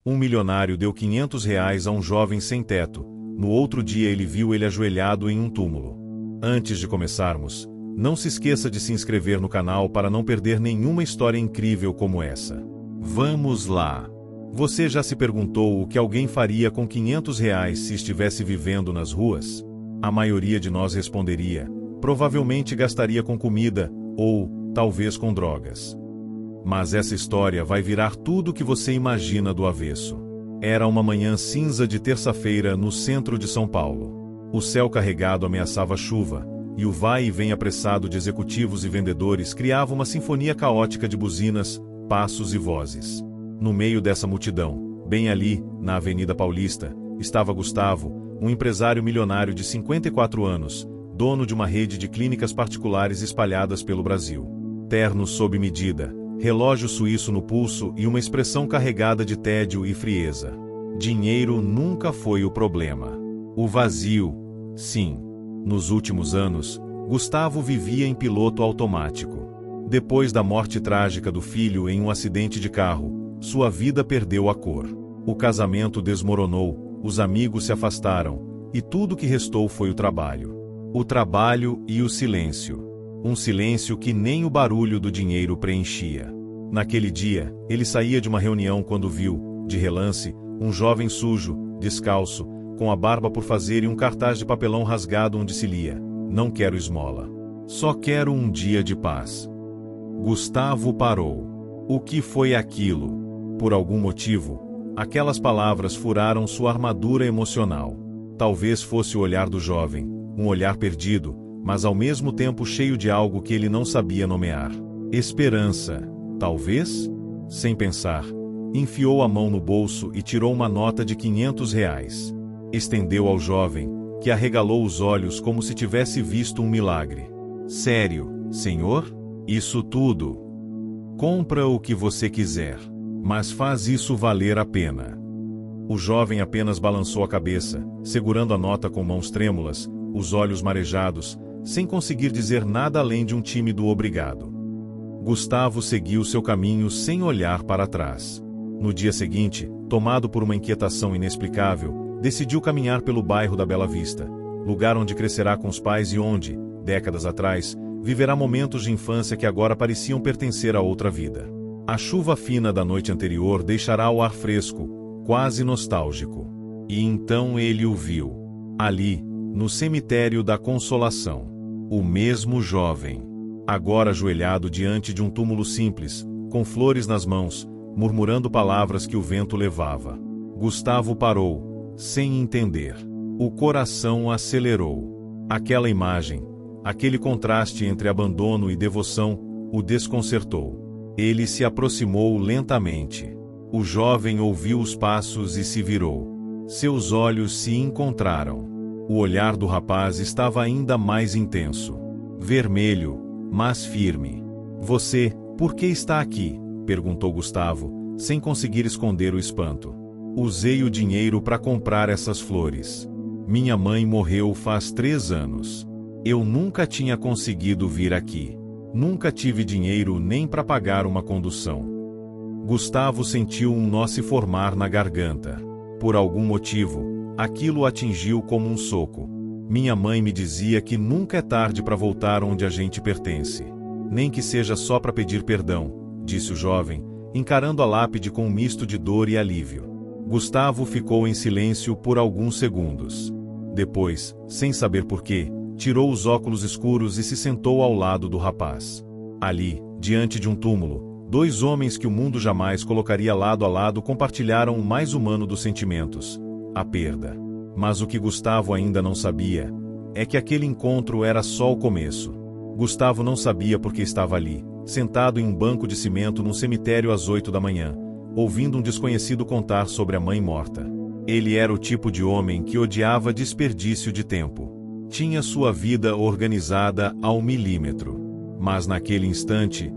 Um milionário deu R$ 500 a um jovem sem teto. No outro dia ele viu ele ajoelhado em um túmulo. Antes de começarmos, não se esqueça de se inscrever no canal para não perder nenhuma história incrível como essa. Vamos lá! Você já se perguntou o que alguém faria com R$ 500 se estivesse vivendo nas ruas? A maioria de nós responderia: provavelmente gastaria com comida, ou, talvez com drogas. Mas essa história vai virar tudo o que você imagina do avesso. Era uma manhã cinza de terça-feira no centro de São Paulo. O céu carregado ameaçava chuva, e o vai e vem apressado de executivos e vendedores criava uma sinfonia caótica de buzinas, passos e vozes. No meio dessa multidão, bem ali, na Avenida Paulista, estava Gustavo, um empresário milionário de 54 anos, dono de uma rede de clínicas particulares espalhadas pelo Brasil. Terno sob medida, relógio suíço no pulso e uma expressão carregada de tédio e frieza. Dinheiro nunca foi o problema. O vazio, sim. Nos últimos anos, Gustavo vivia em piloto automático. Depois da morte trágica do filho em um acidente de carro, sua vida perdeu a cor. O casamento desmoronou, os amigos se afastaram, e tudo que restou foi o trabalho. O trabalho e o silêncio. Um silêncio que nem o barulho do dinheiro preenchia. Naquele dia, ele saía de uma reunião quando viu, de relance, um jovem sujo, descalço, com a barba por fazer e um cartaz de papelão rasgado onde se lia: "Não quero esmola. Só quero um dia de paz." Gustavo parou. O que foi aquilo? Por algum motivo, aquelas palavras furaram sua armadura emocional. Talvez fosse o olhar do jovem, um olhar perdido, mas ao mesmo tempo cheio de algo que ele não sabia nomear. Esperança, talvez? Sem pensar, enfiou a mão no bolso e tirou uma nota de R$ 500. Estendeu ao jovem, que arregalou os olhos como se tivesse visto um milagre. "Sério, senhor? Isso tudo? Compra o que você quiser, mas faz isso valer a pena." O jovem apenas balançou a cabeça, segurando a nota com mãos trêmulas, os olhos marejados, sem conseguir dizer nada além de um tímido obrigado. Gustavo seguiu seu caminho sem olhar para trás. No dia seguinte, tomado por uma inquietação inexplicável, decidiu caminhar pelo bairro da Bela Vista, lugar onde crescerá com os pais e onde, décadas atrás, viverá momentos de infância que agora pareciam pertencer a outra vida. A chuva fina da noite anterior deixará o ar fresco, quase nostálgico. E então ele o viu. Ali, no cemitério da Consolação. O mesmo jovem. Agora ajoelhado diante de um túmulo simples, com flores nas mãos, murmurando palavras que o vento levava. Gustavo parou, sem entender. O coração acelerou. Aquela imagem, aquele contraste entre abandono e devoção, o desconcertou. Ele se aproximou lentamente. O jovem ouviu os passos e se virou. Seus olhos se encontraram. O olhar do rapaz estava ainda mais intenso. Vermelho, mas firme. "Você, por que está aqui?" perguntou Gustavo, sem conseguir esconder o espanto. "Usei o dinheiro para comprar essas flores. Minha mãe morreu faz 3 anos. Eu nunca tinha conseguido vir aqui. Nunca tive dinheiro nem para pagar uma condução." Gustavo sentiu um nó se formar na garganta. Por algum motivo, aquilo o atingiu como um soco. "Minha mãe me dizia que nunca é tarde para voltar onde a gente pertence. Nem que seja só para pedir perdão", disse o jovem, encarando a lápide com um misto de dor e alívio. Gustavo ficou em silêncio por alguns segundos. Depois, sem saber porquê, tirou os óculos escuros e se sentou ao lado do rapaz. Ali, diante de um túmulo, 2 homens que o mundo jamais colocaria lado a lado compartilharam o mais humano dos sentimentos: a perda. Mas o que Gustavo ainda não sabia é que aquele encontro era só o começo. Gustavo não sabia porque estava ali, sentado em um banco de cimento num cemitério às 8 da manhã, ouvindo um desconhecido contar sobre a mãe morta. Ele era o tipo de homem que odiava desperdício de tempo. Tinha sua vida organizada ao milímetro. Mas naquele instante,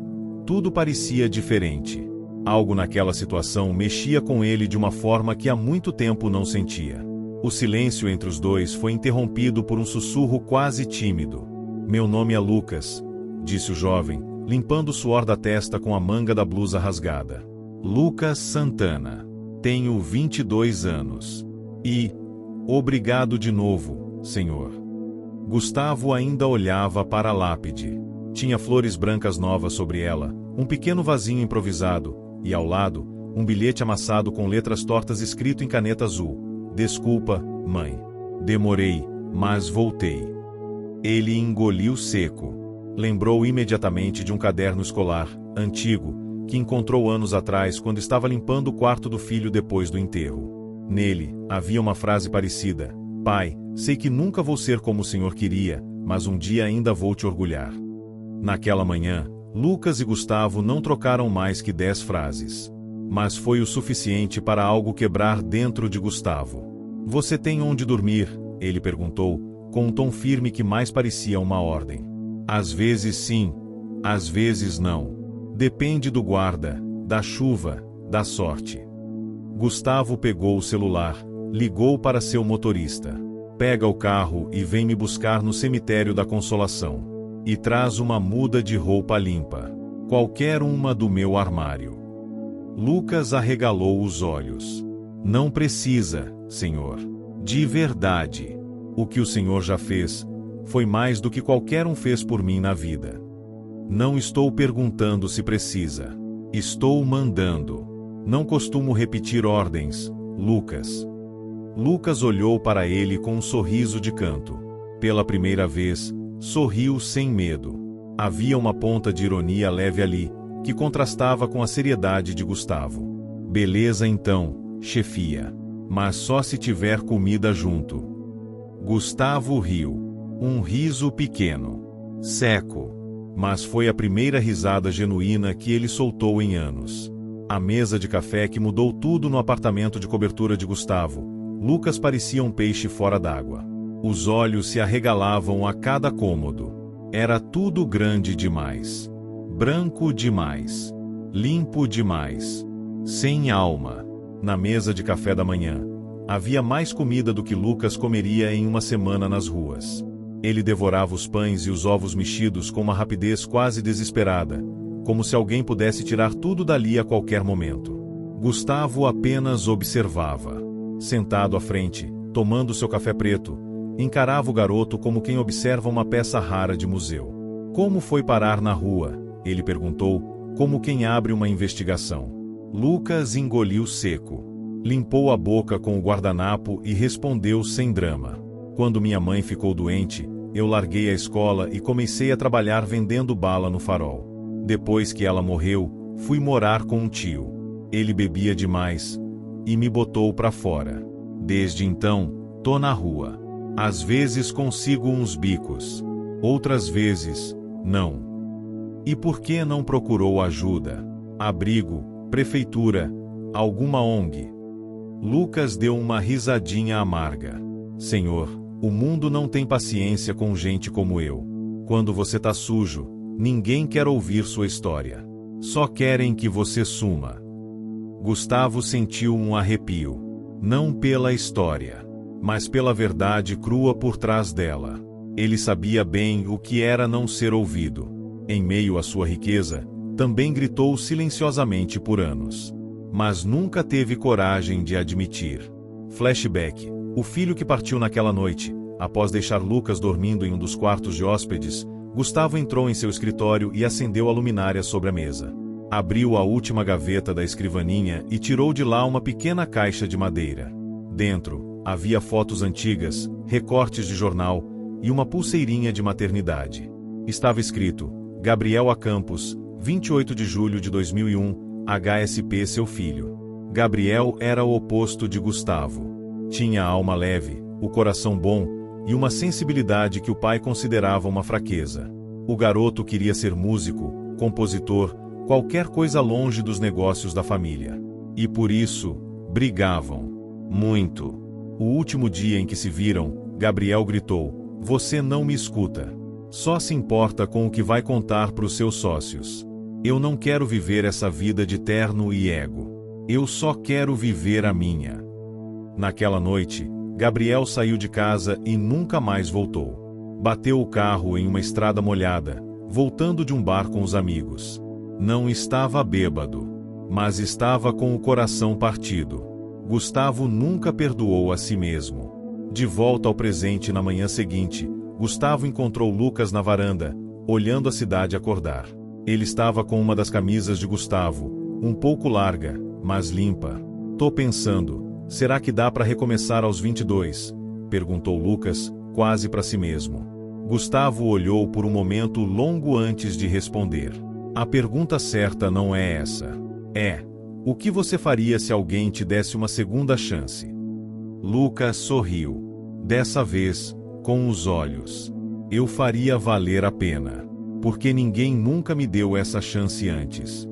tudo parecia diferente. Algo naquela situação mexia com ele de uma forma que há muito tempo não sentia. O silêncio entre os dois foi interrompido por um sussurro quase tímido. "Meu nome é Lucas", disse o jovem, limpando o suor da testa com a manga da blusa rasgada. "Lucas Santana. Tenho 22 anos. E... obrigado de novo, senhor. Gustavo ainda olhava para a lápide. Tinha flores brancas novas sobre ela, um pequeno vasinho improvisado, e ao lado, um bilhete amassado com letras tortas escrito em caneta azul. Desculpa, mãe. Demorei, mas voltei. Ele engoliu seco. Lembrou imediatamente de um caderno escolar, antigo, que encontrou anos atrás quando estava limpando o quarto do filho depois do enterro. Nele, havia uma frase parecida: Pai, sei que nunca vou ser como o Senhor queria, mas um dia ainda vou te orgulhar. Naquela manhã, Lucas e Gustavo não trocaram mais que 10 frases. Mas foi o suficiente para algo quebrar dentro de Gustavo. Você tem onde dormir? Ele perguntou, com um tom firme que mais parecia uma ordem. Às vezes sim, às vezes não. Depende do guarda, da chuva, da sorte. Gustavo pegou o celular, ligou para seu motorista. Pega o carro e vem me buscar no cemitério da Consolação. E traz uma muda de roupa limpa. Qualquer uma do meu armário. Lucas arregalou os olhos. Não precisa, senhor. De verdade. O que o senhor já fez foi mais do que qualquer um fez por mim na vida. Não estou perguntando se precisa. Estou mandando. Não costumo repetir ordens, Lucas. Lucas olhou para ele com um sorriso de canto. Pela primeira vez, sorriu sem medo. Havia uma ponta de ironia leve ali, que contrastava com a seriedade de Gustavo. Beleza então, chefia. Mas só se tiver comida junto. Gustavo riu. Um riso pequeno. Seco. Mas foi a primeira risada genuína que ele soltou em anos. A mesa de café que mudou tudo no apartamento de cobertura de Gustavo. Lucas parecia um peixe fora d'água. Os olhos se arregalavam a cada cômodo. Era tudo grande demais. Branco demais. Limpo demais. Sem alma. Na mesa de café da manhã, havia mais comida do que Lucas comeria em uma semana nas ruas. Ele devorava os pães e os ovos mexidos com uma rapidez quase desesperada, como se alguém pudesse tirar tudo dali a qualquer momento. Gustavo apenas observava. Sentado à frente, tomando seu café preto, encarava o garoto como quem observa uma peça rara de museu. Como foi parar na rua? Ele perguntou, como quem abre uma investigação. Lucas engoliu seco. Limpou a boca com o guardanapo e respondeu sem drama. Quando minha mãe ficou doente, eu larguei a escola e comecei a trabalhar vendendo bala no farol. Depois que ela morreu, fui morar com um tio. Ele bebia demais e me botou pra fora. Desde então, tô na rua. Às vezes consigo uns bicos. Outras vezes, não. E por que não procurou ajuda? Abrigo, prefeitura, alguma ONG? Lucas deu uma risadinha amarga. Senhor, o mundo não tem paciência com gente como eu. Quando você tá sujo, ninguém quer ouvir sua história. Só querem que você suma. Gustavo sentiu um arrepio. Não pela história, mas pela verdade crua por trás dela. Ele sabia bem o que era não ser ouvido. Em meio à sua riqueza, também gritou silenciosamente por anos. Mas nunca teve coragem de admitir. Flashback. O filho que partiu naquela noite, após deixar Lucas dormindo em um dos quartos de hóspedes, Gustavo entrou em seu escritório e acendeu a luminária sobre a mesa. Abriu a última gaveta da escrivaninha e tirou de lá uma pequena caixa de madeira. Dentro, havia fotos antigas, recortes de jornal e uma pulseirinha de maternidade. Estava escrito, Gabriel A. Campos, 28 de julho de 2001, HSP seu filho. Gabriel era o oposto de Gustavo. Tinha a alma leve, o coração bom e uma sensibilidade que o pai considerava uma fraqueza. O garoto queria ser músico, compositor, qualquer coisa longe dos negócios da família. E por isso, brigavam. Muito. O último dia em que se viram, Gabriel gritou, você não me escuta. Só se importa com o que vai contar para os seus sócios. Eu não quero viver essa vida de terno e ego. Eu só quero viver a minha. Naquela noite, Gabriel saiu de casa e nunca mais voltou. Bateu o carro em uma estrada molhada, voltando de um bar com os amigos. Não estava bêbado, mas estava com o coração partido. Gustavo nunca perdoou a si mesmo. De volta ao presente na manhã seguinte, Gustavo encontrou Lucas na varanda, olhando a cidade acordar. Ele estava com uma das camisas de Gustavo, um pouco larga, mas limpa. "Tô pensando, será que dá para recomeçar aos 22? Perguntou Lucas, quase para si mesmo. Gustavo olhou por um momento longo antes de responder. "A pergunta certa não é essa. É: o que você faria se alguém te desse uma segunda chance?" Lucas sorriu. Dessa vez, com os olhos. "Eu faria valer a pena. Porque ninguém nunca me deu essa chance antes."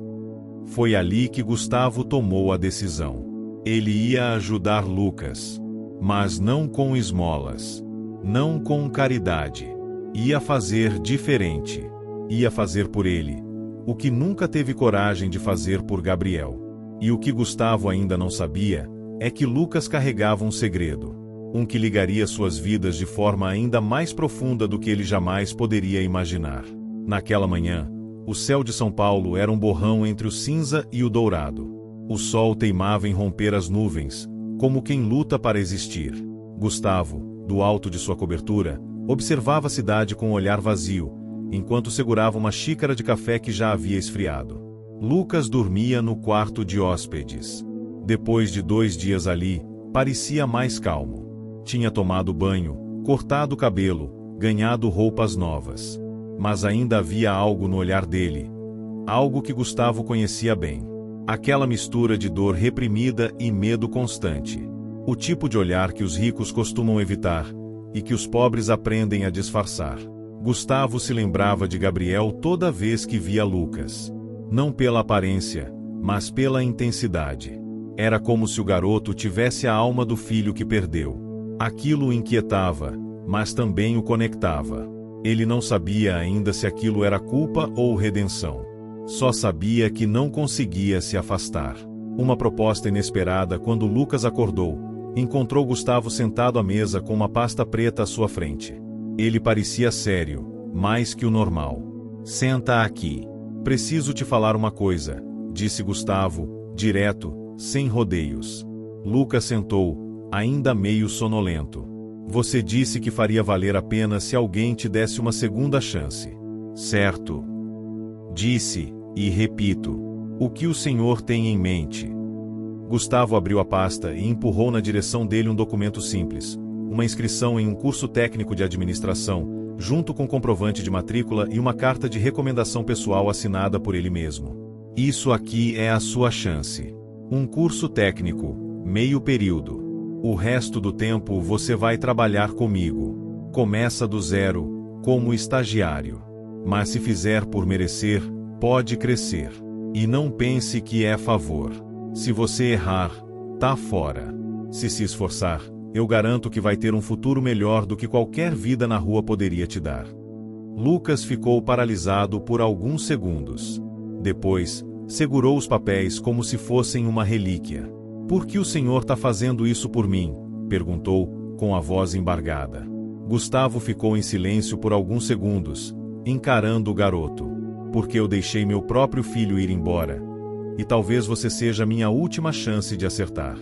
Foi ali que Gustavo tomou a decisão. Ele ia ajudar Lucas. Mas não com esmolas. Não com caridade. Ia fazer diferente. Ia fazer por ele o que nunca teve coragem de fazer por Gabriel. E o que Gustavo ainda não sabia é que Lucas carregava um segredo. Um que ligaria suas vidas de forma ainda mais profunda do que ele jamais poderia imaginar. Naquela manhã, o céu de São Paulo era um borrão entre o cinza e o dourado. O sol teimava em romper as nuvens, como quem luta para existir. Gustavo, do alto de sua cobertura, observava a cidade com um olhar vazio, enquanto segurava uma xícara de café que já havia esfriado. Lucas dormia no quarto de hóspedes. Depois de 2 dias ali, parecia mais calmo. Tinha tomado banho, cortado o cabelo, ganhado roupas novas. Mas ainda havia algo no olhar dele. Algo que Gustavo conhecia bem. Aquela mistura de dor reprimida e medo constante. O tipo de olhar que os ricos costumam evitar, e que os pobres aprendem a disfarçar. Gustavo se lembrava de Gabriel toda vez que via Lucas. Não pela aparência, mas pela intensidade. Era como se o garoto tivesse a alma do filho que perdeu. Aquilo o inquietava, mas também o conectava. Ele não sabia ainda se aquilo era culpa ou redenção. Só sabia que não conseguia se afastar. Uma proposta inesperada quando Lucas acordou. Encontrou Gustavo sentado à mesa com uma pasta preta à sua frente. Ele parecia sério, mais que o normal. "Senta aqui. Preciso te falar uma coisa", disse Gustavo, direto, sem rodeios. Lucas sentou, ainda meio sonolento. "Você disse que faria valer a pena se alguém te desse uma segunda chance." "Certo." "Disse, e repito, o que o senhor tem em mente?" Gustavo abriu a pasta e empurrou na direção dele um documento simples, uma inscrição em um curso técnico de administração, junto com comprovante de matrícula e uma carta de recomendação pessoal assinada por ele mesmo. "Isso aqui é a sua chance. Um curso técnico, meio período. O resto do tempo você vai trabalhar comigo. Começa do zero, como estagiário. Mas se fizer por merecer, pode crescer. E não pense que é favor. Se você errar, tá fora. Se esforçar, eu garanto que vai ter um futuro melhor do que qualquer vida na rua poderia te dar." Lucas ficou paralisado por alguns segundos. Depois, segurou os papéis como se fossem uma relíquia. "Por que o senhor está fazendo isso por mim?" perguntou, com a voz embargada. Gustavo ficou em silêncio por alguns segundos, encarando o garoto. "Porque eu deixei meu próprio filho ir embora. E talvez você seja minha última chance de acertar."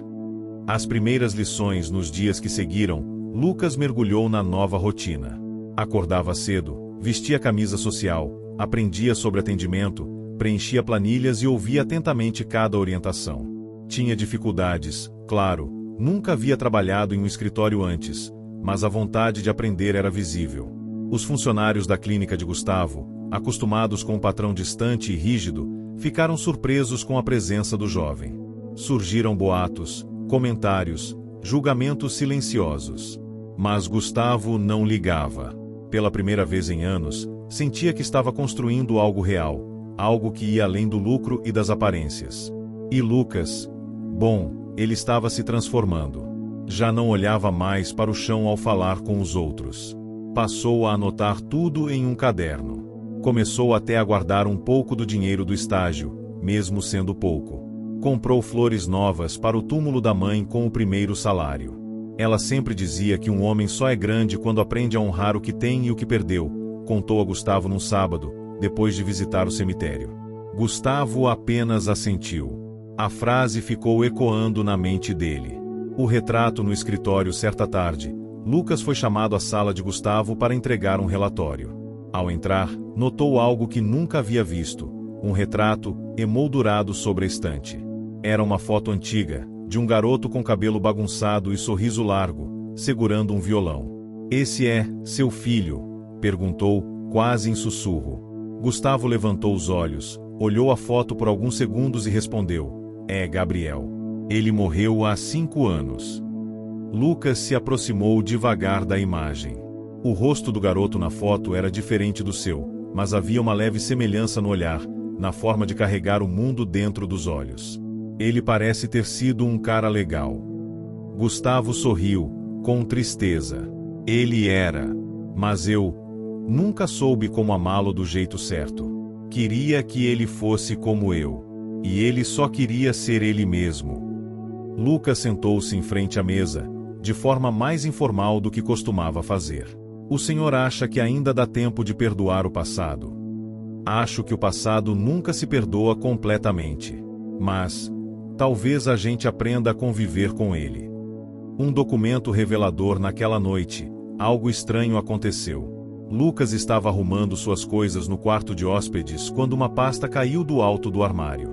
As primeiras lições nos dias que seguiram, Lucas mergulhou na nova rotina. Acordava cedo, vestia camisa social, aprendia sobre atendimento, preenchia planilhas e ouvia atentamente cada orientação. Tinha dificuldades, claro, nunca havia trabalhado em um escritório antes, mas a vontade de aprender era visível. Os funcionários da clínica de Gustavo, acostumados com um patrão distante e rígido, ficaram surpresos com a presença do jovem. Surgiram boatos, comentários, julgamentos silenciosos. Mas Gustavo não ligava. Pela primeira vez em anos, sentia que estava construindo algo real, algo que ia além do lucro e das aparências. E Lucas? Bom, ele estava se transformando. Já não olhava mais para o chão ao falar com os outros. Passou a anotar tudo em um caderno. Começou até a guardar um pouco do dinheiro do estágio, mesmo sendo pouco. Comprou flores novas para o túmulo da mãe com o primeiro salário. Ela sempre dizia que um homem só é grande quando aprende a honrar o que tem e o que perdeu, contou a Gustavo num sábado, depois de visitar o cemitério. Gustavo apenas assentiu. A frase ficou ecoando na mente dele. O retrato no escritório certa tarde, Lucas foi chamado à sala de Gustavo para entregar um relatório. Ao entrar, notou algo que nunca havia visto: um retrato emoldurado sobre a estante. Era uma foto antiga, de um garoto com cabelo bagunçado e sorriso largo, segurando um violão. "Esse é seu filho?", perguntou, quase em sussurro. Gustavo levantou os olhos, olhou a foto por alguns segundos e respondeu: "É Gabriel. Ele morreu há 5 anos." Lucas se aproximou devagar da imagem. O rosto do garoto na foto era diferente do seu, mas havia uma leve semelhança no olhar, na forma de carregar o mundo dentro dos olhos. "Ele parece ter sido um cara legal." Gustavo sorriu, com tristeza. "Ele era. Mas eu nunca soube como amá-lo do jeito certo. Queria que ele fosse como eu. E ele só queria ser ele mesmo." Lucas sentou-se em frente à mesa, de forma mais informal do que costumava fazer. "O senhor acha que ainda dá tempo de perdoar o passado?" "Acho que o passado nunca se perdoa completamente. Mas talvez a gente aprenda a conviver com ele." Um documento revelador naquela noite: algo estranho aconteceu. Lucas estava arrumando suas coisas no quarto de hóspedes quando uma pasta caiu do alto do armário.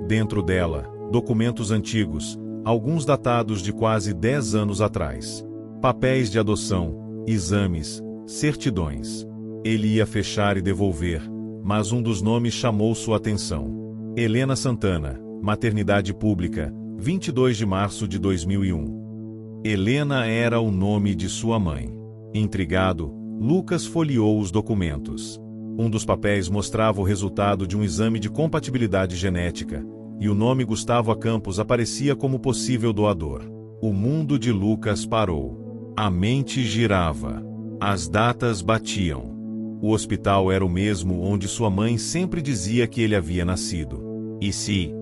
Dentro dela, documentos antigos, alguns datados de quase 10 anos atrás. Papéis de adoção, exames, certidões. Ele ia fechar e devolver, mas um dos nomes chamou sua atenção. Helena Santana, maternidade pública, 22 de março de 2001. Helena era o nome de sua mãe. Intrigado, Lucas folheou os documentos. Um dos papéis mostrava o resultado de um exame de compatibilidade genética, e o nome Gustavo Campos aparecia como possível doador. O mundo de Lucas parou. A mente girava. As datas batiam. O hospital era o mesmo onde sua mãe sempre dizia que ele havia nascido. E se?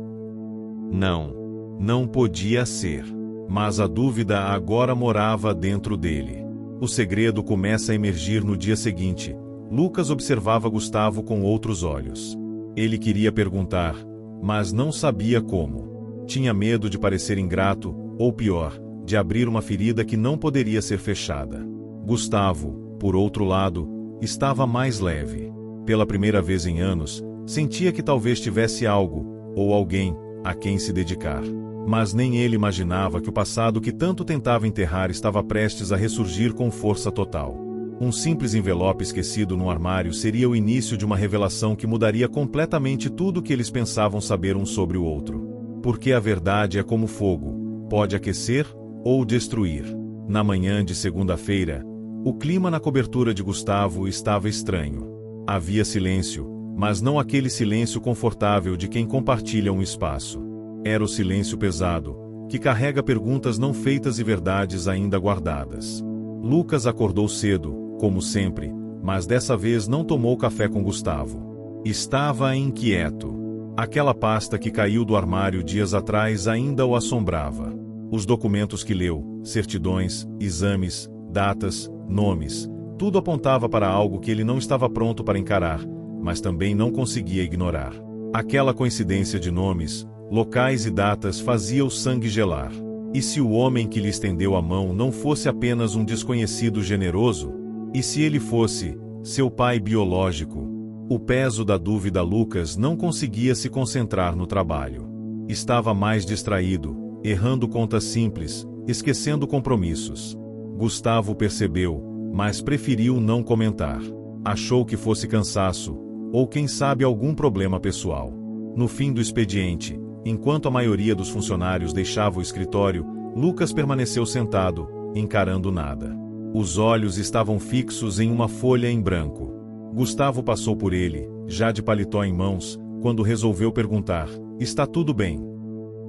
Não podia ser. Mas a dúvida agora morava dentro dele. O segredo começa a emergir no dia seguinte. Lucas observava Gustavo com outros olhos. Ele queria perguntar, mas não sabia como. Tinha medo de parecer ingrato, ou pior, de abrir uma ferida que não poderia ser fechada. Gustavo, por outro lado, estava mais leve. Pela primeira vez em anos, sentia que talvez tivesse algo, ou alguém, a quem se dedicar. Mas nem ele imaginava que o passado que tanto tentava enterrar estava prestes a ressurgir com força total. Um simples envelope esquecido no armário seria o início de uma revelação que mudaria completamente tudo o que eles pensavam saber um sobre o outro. Porque a verdade é como fogo, pode aquecer ou destruir. Na manhã de segunda-feira, o clima na cobertura de Gustavo estava estranho. Havia silêncio, mas não aquele silêncio confortável de quem compartilha um espaço. Era o silêncio pesado, que carrega perguntas não feitas e verdades ainda guardadas. Lucas acordou cedo, como sempre, mas dessa vez não tomou café com Gustavo. Estava inquieto. Aquela pasta que caiu do armário dias atrás ainda o assombrava. Os documentos que leu, certidões, exames, datas, nomes, tudo apontava para algo que ele não estava pronto para encarar, mas também não conseguia ignorar. Aquela coincidência de nomes, locais e datas fazia o sangue gelar. E se o homem que lhe estendeu a mão não fosse apenas um desconhecido generoso? E se ele fosse seu pai biológico? O peso da dúvida Lucas não conseguia se concentrar no trabalho. Estava mais distraído, errando contas simples, esquecendo compromissos. Gustavo percebeu, mas preferiu não comentar. Achou que fosse cansaço, ou quem sabe algum problema pessoal. No fim do expediente, enquanto a maioria dos funcionários deixava o escritório, Lucas permaneceu sentado, encarando nada. Os olhos estavam fixos em uma folha em branco. Gustavo passou por ele, já de paletó em mãos, quando resolveu perguntar: "Está tudo bem?"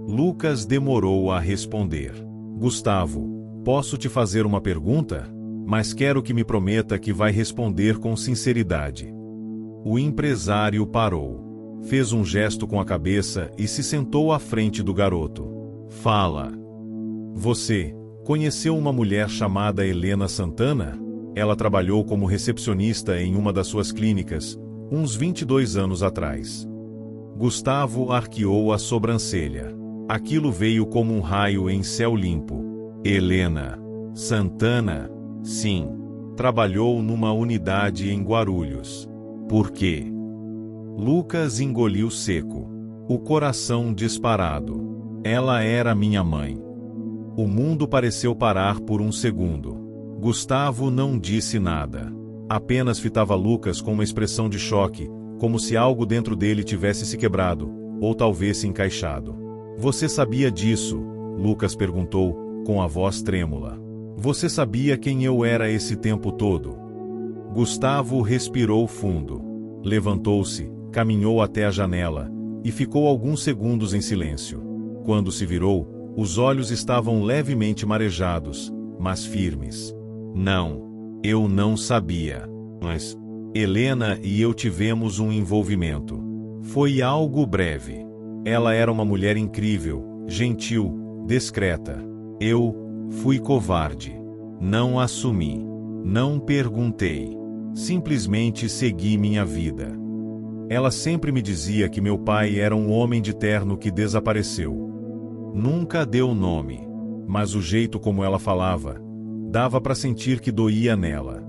Lucas demorou a responder. "Gustavo, posso te fazer uma pergunta? Mas quero que me prometa que vai responder com sinceridade." O empresário parou. Fez um gesto com a cabeça e se sentou à frente do garoto. "Fala. Você conheceu uma mulher chamada Helena Santana? Ela trabalhou como recepcionista em uma das suas clínicas, uns 22 anos atrás." Gustavo arqueou a sobrancelha. Aquilo veio como um raio em céu limpo. Helena Santana? Sim. Trabalhou numa unidade em Guarulhos. Por quê? Lucas engoliu seco. O coração disparado. Ela era minha mãe. O mundo pareceu parar por um segundo. Gustavo não disse nada. Apenas fitava Lucas com uma expressão de choque, como se algo dentro dele tivesse se quebrado, ou talvez se encaixado. Você sabia disso? Lucas perguntou, com a voz trêmula. Você sabia quem eu era esse tempo todo? Gustavo respirou fundo. Levantou-se, caminhou até a janela, e ficou alguns segundos em silêncio. Quando se virou, os olhos estavam levemente marejados, mas firmes. Não, eu não sabia. Mas Helena e eu tivemos um envolvimento. Foi algo breve. Ela era uma mulher incrível, gentil, discreta. Eu fui covarde. Não assumi. Não perguntei. Simplesmente segui minha vida. Ela sempre me dizia que meu pai era um homem de terno que desapareceu. Nunca deu nome, mas o jeito como ela falava, dava para sentir que doía nela.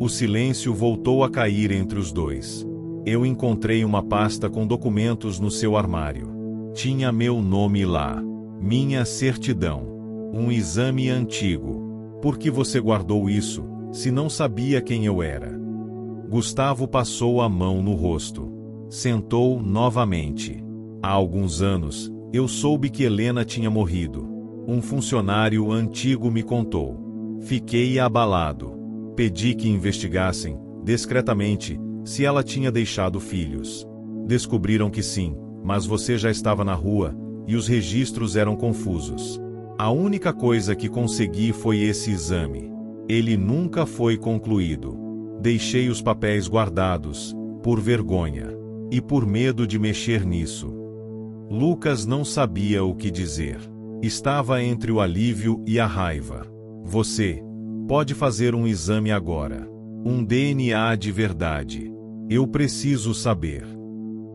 O silêncio voltou a cair entre os dois. Eu encontrei uma pasta com documentos no seu armário. Tinha meu nome lá. Minha certidão. Um exame antigo. Por que você guardou isso, se não sabia quem eu era? Gustavo passou a mão no rosto. Sentou novamente. Há alguns anos, eu soube que Helena tinha morrido. Um funcionário antigo me contou. Fiquei abalado. Pedi que investigassem, discretamente, se ela tinha deixado filhos. Descobriram que sim, mas você já estava na rua, e os registros eram confusos. A única coisa que consegui foi esse exame. Ele nunca foi concluído. Deixei os papéis guardados, por vergonha. E por medo de mexer nisso. Lucas não sabia o que dizer. Estava entre o alívio e a raiva. Você pode fazer um exame agora. Um DNA de verdade. Eu preciso saber.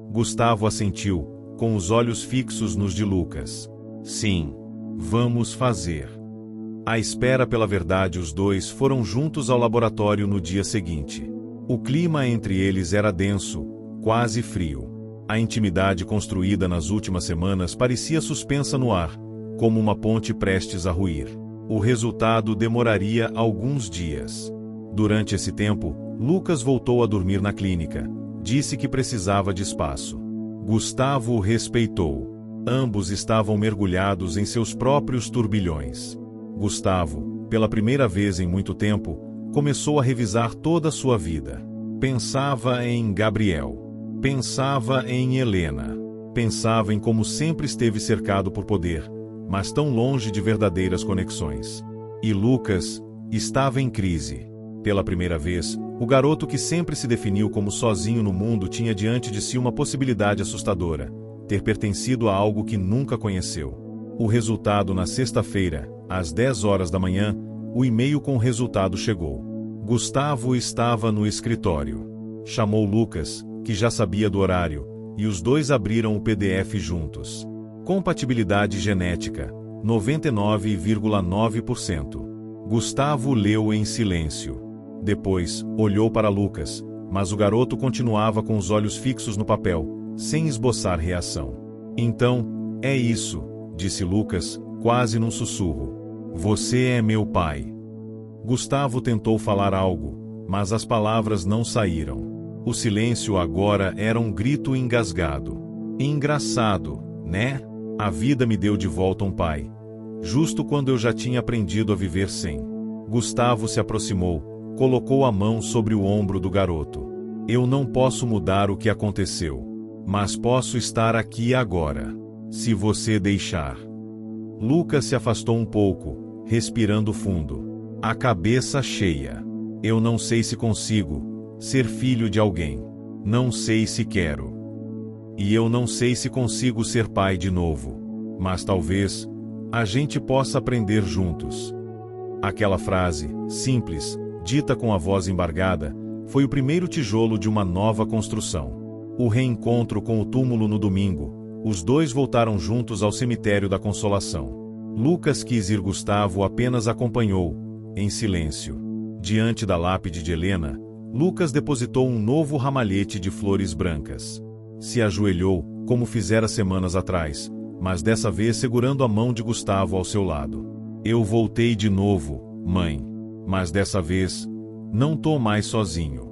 Gustavo assentiu, com os olhos fixos nos de Lucas. Sim, vamos fazer. À espera pela verdade, os dois foram juntos ao laboratório no dia seguinte. O clima entre eles era denso, quase frio. A intimidade construída nas últimas semanas parecia suspensa no ar, como uma ponte prestes a ruir. O resultado demoraria alguns dias. Durante esse tempo, Lucas voltou a dormir na clínica. Disse que precisava de espaço. Gustavo o respeitou. Ambos estavam mergulhados em seus próprios turbilhões. Gustavo, pela primeira vez em muito tempo, começou a revisar toda a sua vida. Pensava em Gabriel. Pensava em Helena. Pensava em como sempre esteve cercado por poder, mas tão longe de verdadeiras conexões. E Lucas estava em crise. Pela primeira vez, o garoto que sempre se definiu como sozinho no mundo tinha diante de si uma possibilidade assustadora: ter pertencido a algo que nunca conheceu. O resultado na sexta-feira, às 10 horas da manhã, o e-mail com o resultado chegou. Gustavo estava no escritório. Chamou Lucas, que já sabia do horário, e os dois abriram o PDF juntos. Compatibilidade genética, 99,9%. Gustavo leu em silêncio. Depois, olhou para Lucas, mas o garoto continuava com os olhos fixos no papel, sem esboçar reação. Então, é isso, disse Lucas, quase num sussurro. Você é meu pai. Gustavo tentou falar algo, mas as palavras não saíram. O silêncio agora era um grito engasgado. Engraçado, né? A vida me deu de volta um pai. Justo quando eu já tinha aprendido a viver sem. Gustavo se aproximou, colocou a mão sobre o ombro do garoto. Eu não posso mudar o que aconteceu, mas posso estar aqui agora, se você deixar. Lucas se afastou um pouco, respirando fundo, a cabeça cheia. Eu não sei se consigo ser filho de alguém. Não sei se quero. E eu não sei se consigo ser pai de novo. Mas talvez a gente possa aprender juntos. Aquela frase, simples, dita com a voz embargada, foi o primeiro tijolo de uma nova construção. O reencontro com o túmulo no domingo, Os dois voltaram juntos ao cemitério da Consolação. Lucas quis ir, Gustavo apenas acompanhou, em silêncio. Diante da lápide de Helena, Lucas depositou um novo ramalhete de flores brancas. Se ajoelhou, como fizera semanas atrás, mas dessa vez segurando a mão de Gustavo ao seu lado. Eu voltei de novo, mãe. Mas dessa vez, não tô mais sozinho.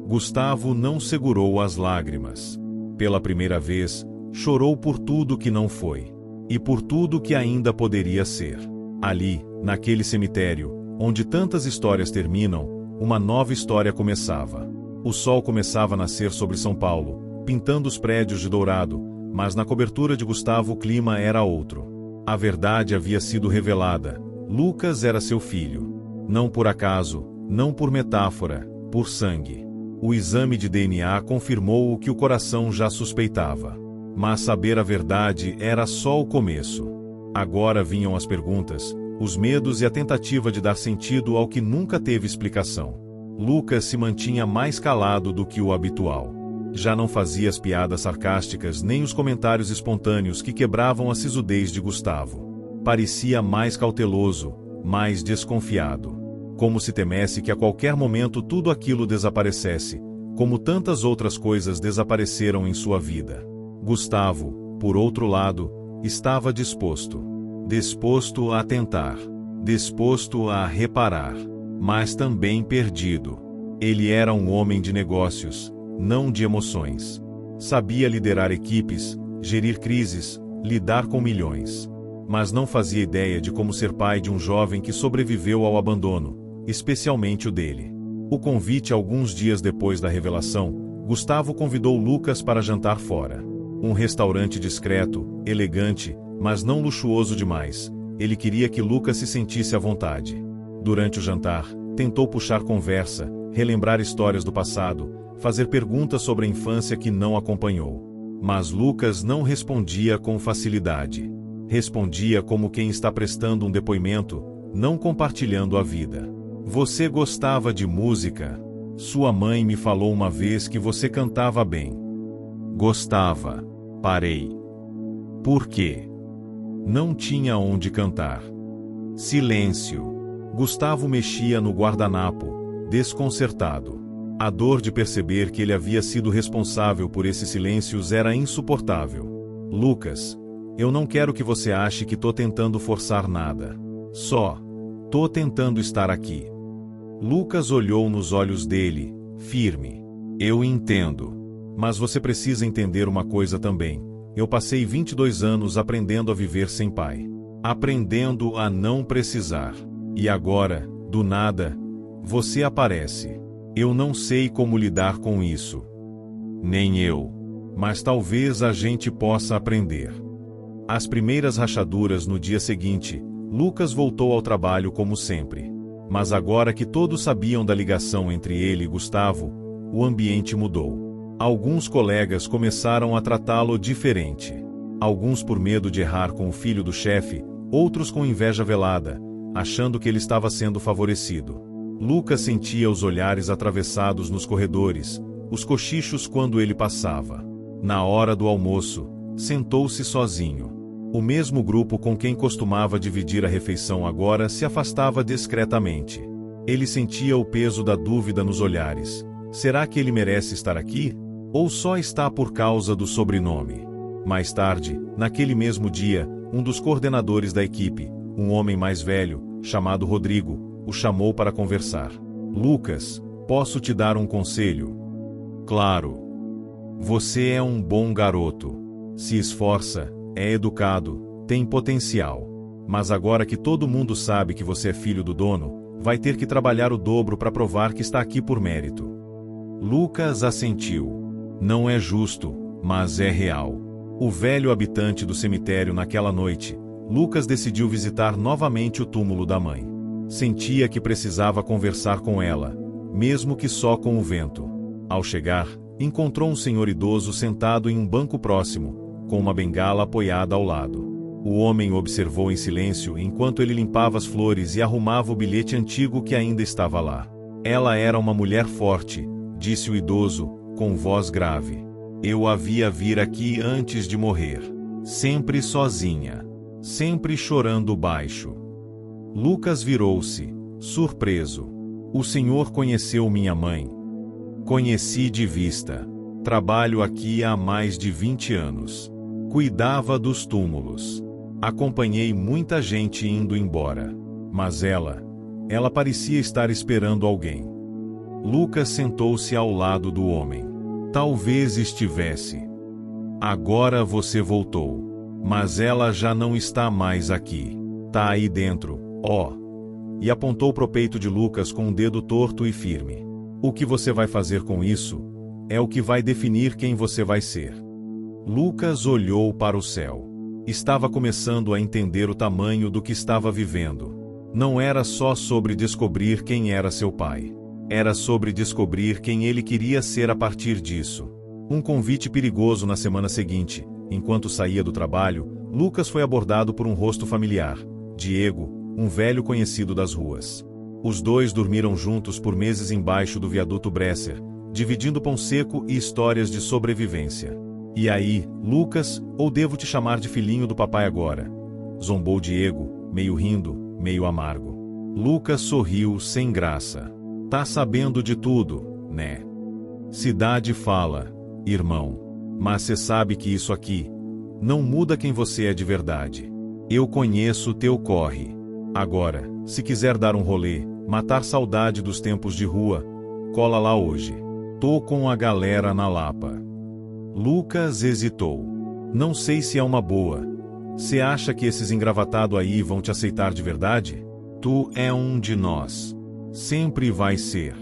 Gustavo não segurou as lágrimas. Pela primeira vez, chorou por tudo que não foi. E por tudo que ainda poderia ser. Ali, naquele cemitério, onde tantas histórias terminam, uma nova história começava. O sol começava a nascer sobre São Paulo, pintando os prédios de dourado, mas na cobertura de Gustavo o clima era outro. A verdade havia sido revelada. Lucas era seu filho. Não por acaso, não por metáfora, por sangue. O exame de DNA confirmou o que o coração já suspeitava. Mas saber a verdade era só o começo. Agora vinham as perguntas, os medos e a tentativa de dar sentido ao que nunca teve explicação. Lucas se mantinha mais calado do que o habitual. Já não fazia as piadas sarcásticas nem os comentários espontâneos que quebravam a sisudez de Gustavo. Parecia mais cauteloso, mais desconfiado. Como se temesse que a qualquer momento tudo aquilo desaparecesse, como tantas outras coisas desapareceram em sua vida. Gustavo, por outro lado, estava disposto. Disposto a tentar. Disposto a reparar. Mas também perdido. Ele era um homem de negócios, não de emoções. Sabia liderar equipes, gerir crises, lidar com milhões. Mas não fazia ideia de como ser pai de um jovem que sobreviveu ao abandono, especialmente o dele. O convite alguns dias depois da revelação, Gustavo convidou Lucas para jantar fora. Um restaurante discreto, elegante, mas não luxuoso demais. Ele queria que Lucas se sentisse à vontade. Durante o jantar, tentou puxar conversa, relembrar histórias do passado, fazer perguntas sobre a infância que não acompanhou. Mas Lucas não respondia com facilidade. Respondia como quem está prestando um depoimento, não compartilhando a vida. Você gostava de música? Sua mãe me falou uma vez que você cantava bem. Gostava. Parei. Por quê? Não tinha onde cantar. Silêncio. Gustavo mexia no guardanapo, desconcertado. A dor de perceber que ele havia sido responsável por esses silêncios era insuportável. Lucas, eu não quero que você ache que tô tentando forçar nada. Só, tô tentando estar aqui. Lucas olhou nos olhos dele, firme. Eu entendo. Mas você precisa entender uma coisa também. Eu passei 22 anos aprendendo a viver sem pai. Aprendendo a não precisar. E agora, do nada, você aparece. Eu não sei como lidar com isso. Nem eu. Mas talvez a gente possa aprender. As primeiras rachaduras no dia seguinte, Lucas voltou ao trabalho como sempre. Mas agora que todos sabiam da ligação entre ele e Gustavo, o ambiente mudou. Alguns colegas começaram a tratá-lo diferente. Alguns por medo de errar com o filho do chefe, outros com inveja velada, achando que ele estava sendo favorecido. Lucas sentia os olhares atravessados nos corredores, os cochichos quando ele passava. Na hora do almoço, sentou-se sozinho. O mesmo grupo com quem costumava dividir a refeição agora se afastava discretamente. Ele sentia o peso da dúvida nos olhares. Será que ele merece estar aqui? Ou só está por causa do sobrenome? Mais tarde, naquele mesmo dia, um dos coordenadores da equipe, um homem mais velho, chamado Rodrigo, o chamou para conversar. Lucas, posso te dar um conselho? Claro. Você é um bom garoto. Se esforça, é educado, tem potencial. Mas agora que todo mundo sabe que você é filho do dono, vai ter que trabalhar o dobro para provar que está aqui por mérito. Lucas assentiu. Não é justo, mas é real. O velho habitante do cemitério naquela noite, Lucas decidiu visitar novamente o túmulo da mãe. Sentia que precisava conversar com ela, mesmo que só com o vento. Ao chegar, encontrou um senhor idoso sentado em um banco próximo, com uma bengala apoiada ao lado. O homem o observou em silêncio enquanto ele limpava as flores e arrumava o bilhete antigo que ainda estava lá. Ela era uma mulher forte, disse o idoso, com voz grave. Eu a via vir aqui antes de morrer. Sempre sozinha. Sempre chorando baixo. Lucas virou-se, surpreso. O senhor conheceu minha mãe? Conheci de vista. Trabalho aqui há mais de 20 anos. Cuidava dos túmulos. Acompanhei muita gente indo embora. Mas ela parecia estar esperando alguém. Lucas sentou-se ao lado do homem. Talvez estivesse. Agora você voltou. Mas ela já não está mais aqui. Tá aí dentro, ó. E apontou pro peito de Lucas com um dedo torto e firme. O que você vai fazer com isso é o que vai definir quem você vai ser. Lucas olhou para o céu. Estava começando a entender o tamanho do que estava vivendo. Não era só sobre descobrir quem era seu pai. Era sobre descobrir quem ele queria ser a partir disso. Um convite perigoso na semana seguinte. Enquanto saía do trabalho, Lucas foi abordado por um rosto familiar. Diego, um velho conhecido das ruas. Os dois dormiram juntos por meses embaixo do viaduto Bresser, dividindo pão seco e histórias de sobrevivência. E aí, Lucas, ou devo te chamar de filhinho do papai agora? Zombou Diego, meio rindo, meio amargo. Lucas sorriu sem graça. Tá sabendo de tudo, né? Cidade fala, irmão. Mas cê sabe que isso aqui não muda quem você é de verdade. Eu conheço teu corre. Agora, se quiser dar um rolê, matar saudade dos tempos de rua, cola lá hoje. Tô com a galera na Lapa. Lucas hesitou. Não sei se é uma boa. Cê acha que esses engravatados aí vão te aceitar de verdade? Tu é um de nós. Sempre vai ser.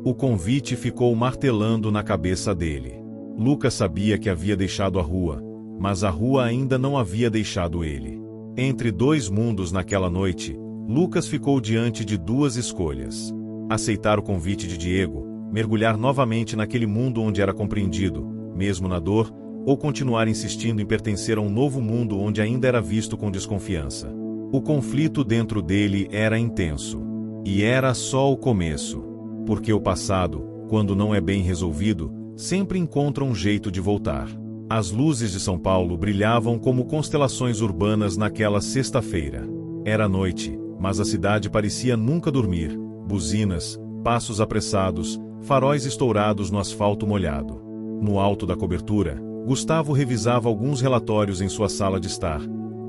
O convite ficou martelando na cabeça dele. Lucas sabia que havia deixado a rua, mas a rua ainda não havia deixado ele. Entre dois mundos naquela noite, Lucas ficou diante de duas escolhas. Aceitar o convite de Diego, mergulhar novamente naquele mundo onde era compreendido, mesmo na dor, ou continuar insistindo em pertencer a um novo mundo onde ainda era visto com desconfiança. O conflito dentro dele era intenso. E era só o começo. Porque o passado, quando não é bem resolvido, sempre encontra um jeito de voltar. As luzes de São Paulo brilhavam como constelações urbanas naquela sexta-feira. Era noite, mas a cidade parecia nunca dormir. Buzinas, passos apressados, faróis estourados no asfalto molhado. No alto da cobertura, Gustavo revisava alguns relatórios em sua sala de estar,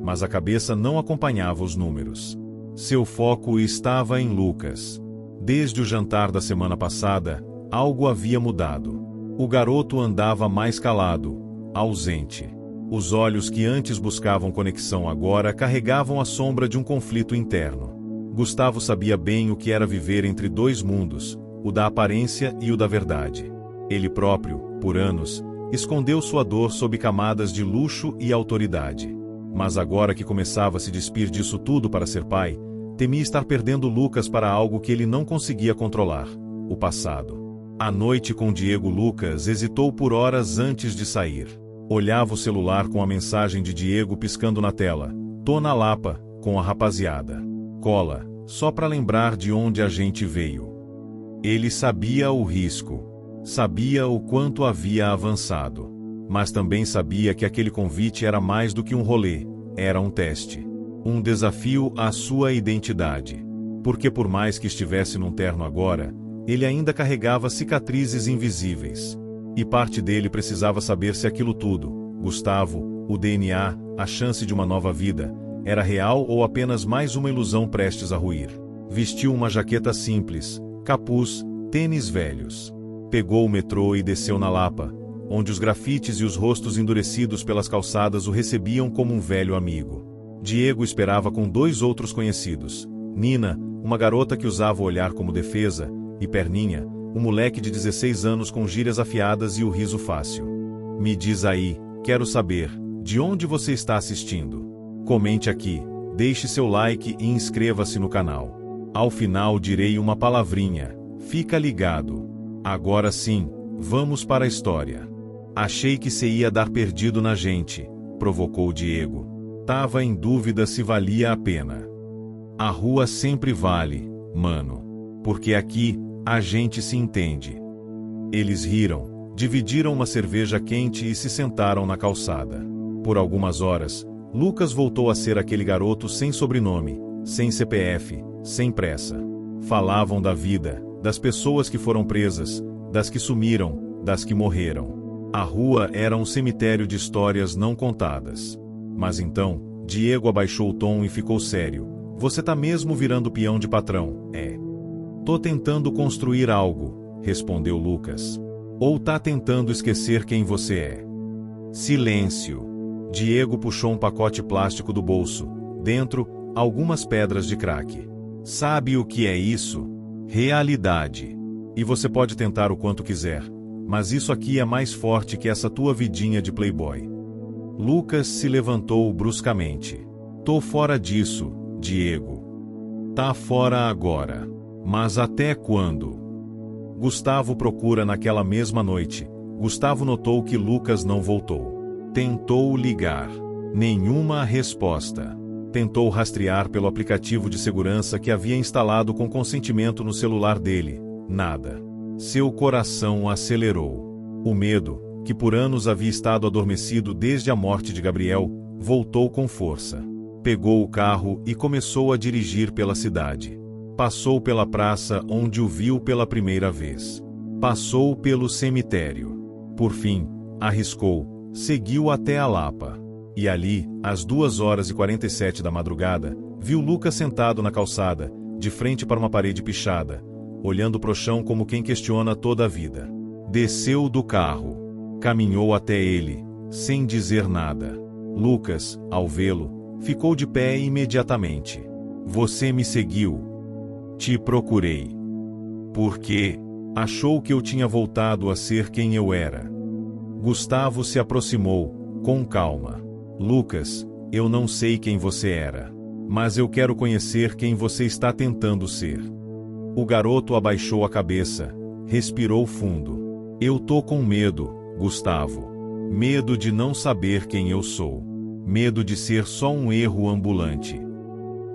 mas a cabeça não acompanhava os números. Seu foco estava em Lucas. Desde o jantar da semana passada, algo havia mudado. O garoto andava mais calado, ausente. Os olhos que antes buscavam conexão agora carregavam a sombra de um conflito interno. Gustavo sabia bem o que era viver entre dois mundos, o da aparência e o da verdade. Ele próprio, por anos, escondeu sua dor sob camadas de luxo e autoridade. Mas agora que começava a se despir disso tudo para ser pai, temia estar perdendo Lucas para algo que ele não conseguia controlar: o passado. À noite com Diego, Lucas hesitou por horas antes de sair. Olhava o celular com a mensagem de Diego piscando na tela. Tô na Lapa, com a rapaziada. Cola, só para lembrar de onde a gente veio. Ele sabia o risco. Sabia o quanto havia avançado. Mas também sabia que aquele convite era mais do que um rolê. Era um teste. Um desafio à sua identidade. Porque por mais que estivesse num terno agora, ele ainda carregava cicatrizes invisíveis. E parte dele precisava saber se aquilo tudo, Gustavo, o DNA, a chance de uma nova vida, era real ou apenas mais uma ilusão prestes a ruir. Vestiu uma jaqueta simples, capuz, tênis velhos. Pegou o metrô e desceu na Lapa, onde os grafites e os rostos endurecidos pelas calçadas o recebiam como um velho amigo. Diego esperava com dois outros conhecidos. Nina, uma garota que usava o olhar como defesa, e Perninha, um moleque de 16 anos com gírias afiadas e o riso fácil. Me diz aí, quero saber, de onde você está assistindo? Comente aqui, deixe seu like e inscreva-se no canal. Ao final direi uma palavrinha, fica ligado. Agora sim, vamos para a história. Achei que cê ia dar perdido na gente, provocou Diego. Tava em dúvida se valia a pena. A rua sempre vale, mano. Porque aqui, a gente se entende. Eles riram, Dividiram uma cerveja quente e se sentaram na calçada. Por algumas horas, Lucas voltou a ser aquele garoto sem sobrenome, sem CPF, sem pressa. Falavam da vida, das pessoas que foram presas, das que sumiram, das que morreram. A rua era um cemitério de histórias não contadas. Mas então, Diego abaixou o tom e ficou sério. Você tá mesmo virando peão de patrão, é? Tô tentando construir algo, respondeu Lucas. Ou tá tentando esquecer quem você é? Silêncio. Diego puxou um pacote plástico do bolso. Dentro, algumas pedras de crack. Sabe o que é isso? Realidade. E você pode tentar o quanto quiser, mas isso aqui é mais forte que essa tua vidinha de playboy. Lucas se levantou bruscamente. Tô fora disso, Diego. Tá fora agora. Mas até quando? Gustavo procura naquela mesma noite. Gustavo notou que Lucas não voltou. Tentou ligar. Nenhuma resposta. Tentou rastrear pelo aplicativo de segurança que havia instalado com consentimento no celular dele. Nada. Seu coração acelerou. O medo, que por anos havia estado adormecido desde a morte de Gabriel, voltou com força. Pegou o carro e começou a dirigir pela cidade. Passou pela praça onde o viu pela primeira vez. Passou pelo cemitério. Por fim, arriscou. Seguiu até a Lapa. E ali, às 2h47 da madrugada, viu Lucas sentado na calçada, de frente para uma parede pichada, olhando pro chão como quem questiona toda a vida. Desceu do carro. Caminhou até ele, sem dizer nada. Lucas, ao vê-lo, ficou de pé imediatamente. Você me seguiu. Te procurei. Por quê? Achou que eu tinha voltado a ser quem eu era. Gustavo se aproximou, com calma. Lucas, eu não sei quem você era, mas eu quero conhecer quem você está tentando ser. O garoto abaixou a cabeça, respirou fundo. Eu tô com medo, Gustavo. Medo de não saber quem eu sou. Medo de ser só um erro ambulante.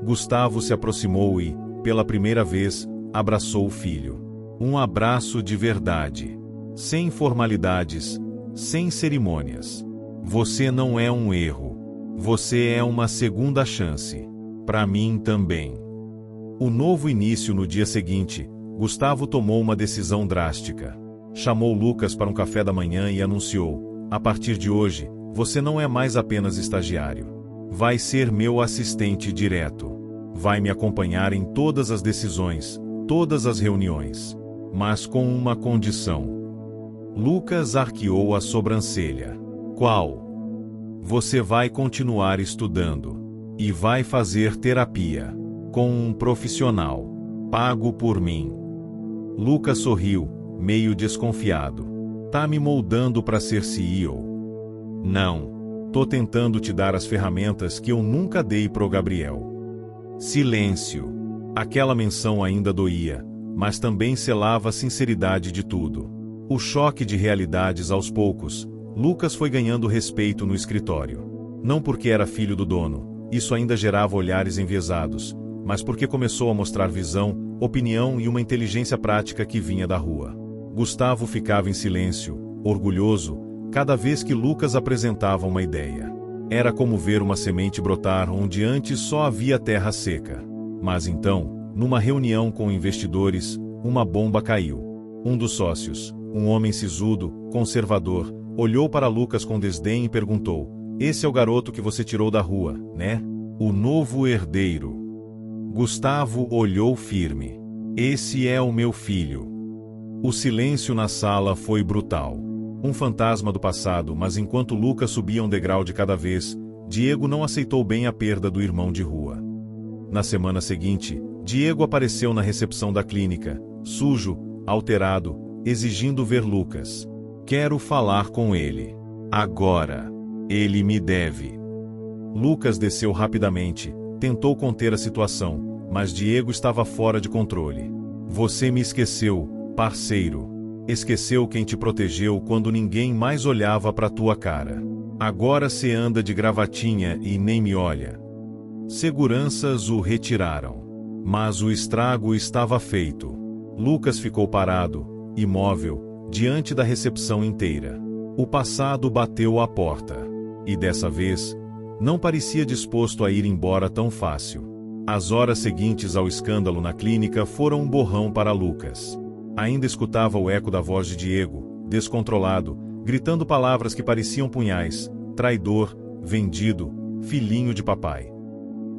Gustavo se aproximou e, pela primeira vez, abraçou o filho. Um abraço de verdade. Sem formalidades, sem cerimônias. Você não é um erro. Você é uma segunda chance. Para mim também. O novo início no dia seguinte, Gustavo tomou uma decisão drástica. Chamou Lucas para um café da manhã e anunciou: a partir de hoje, você não é mais apenas estagiário. Vai ser meu assistente direto. Vai me acompanhar em todas as decisões, todas as reuniões. Mas com uma condição. Lucas arqueou a sobrancelha. Qual? Você vai continuar estudando. E vai fazer terapia. Com um profissional. Pago por mim. Lucas sorriu, meio desconfiado. Tá me moldando para ser CEO? Não. Tô tentando te dar as ferramentas que eu nunca dei pro Gabriel. Silêncio. Aquela menção ainda doía, mas também selava a sinceridade de tudo. O choque de realidades aos poucos, Lucas foi ganhando respeito no escritório. Não porque era filho do dono, isso ainda gerava olhares enviesados, mas porque começou a mostrar visão, opinião e uma inteligência prática que vinha da rua. Gustavo ficava em silêncio, orgulhoso, cada vez que Lucas apresentava uma ideia. Era como ver uma semente brotar onde antes só havia terra seca. Mas então, numa reunião com investidores, uma bomba caiu. Um dos sócios, um homem sisudo, conservador, olhou para Lucas com desdém e perguntou: esse é o garoto que você tirou da rua, né? O novo herdeiro. Gustavo olhou firme. Esse é o meu filho. O silêncio na sala foi brutal. Um fantasma do passado, mas enquanto Lucas subia um degrau de cada vez, Diego não aceitou bem a perda do irmão de rua. Na semana seguinte, Diego apareceu na recepção da clínica, sujo, alterado, exigindo ver Lucas. Quero falar com ele. Agora. Ele me deve. Lucas desceu rapidamente, tentou conter a situação, mas Diego estava fora de controle. Você me esqueceu, parceiro. Esqueceu quem te protegeu quando ninguém mais olhava para tua cara. Agora cê anda de gravatinha e nem me olha. Seguranças o retiraram. Mas o estrago estava feito. Lucas ficou parado, imóvel, diante da recepção inteira. O passado bateu à porta. E dessa vez, não parecia disposto a ir embora tão fácil. As horas seguintes ao escândalo na clínica foram um borrão para Lucas. Ainda escutava o eco da voz de Diego, descontrolado, gritando palavras que pareciam punhais: traidor, vendido, filhinho de papai.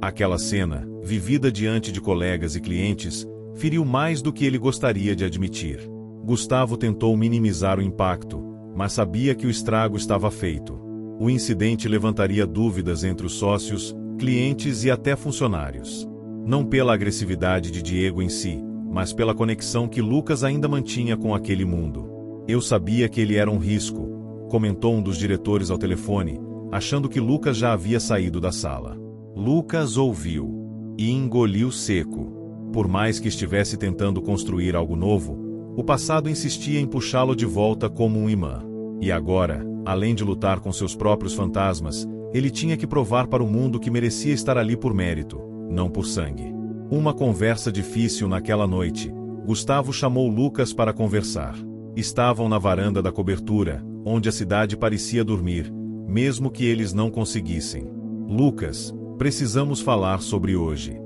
Aquela cena, vivida diante de colegas e clientes, feriu mais do que ele gostaria de admitir. Gustavo tentou minimizar o impacto, mas sabia que o estrago estava feito. O incidente levantaria dúvidas entre os sócios, clientes e até funcionários. Não pela agressividade de Diego em si, mas pela conexão que Lucas ainda mantinha com aquele mundo. Eu sabia que ele era um risco, comentou um dos diretores ao telefone, achando que Lucas já havia saído da sala. Lucas ouviu e engoliu seco. Por mais que estivesse tentando construir algo novo, o passado insistia em puxá-lo de volta como um imã. E agora, além de lutar com seus próprios fantasmas, ele tinha que provar para o mundo que merecia estar ali por mérito, não por sangue. Uma conversa difícil naquela noite. Gustavo chamou Lucas para conversar. Estavam na varanda da cobertura, onde a cidade parecia dormir, mesmo que eles não conseguissem. Lucas, precisamos falar sobre hoje.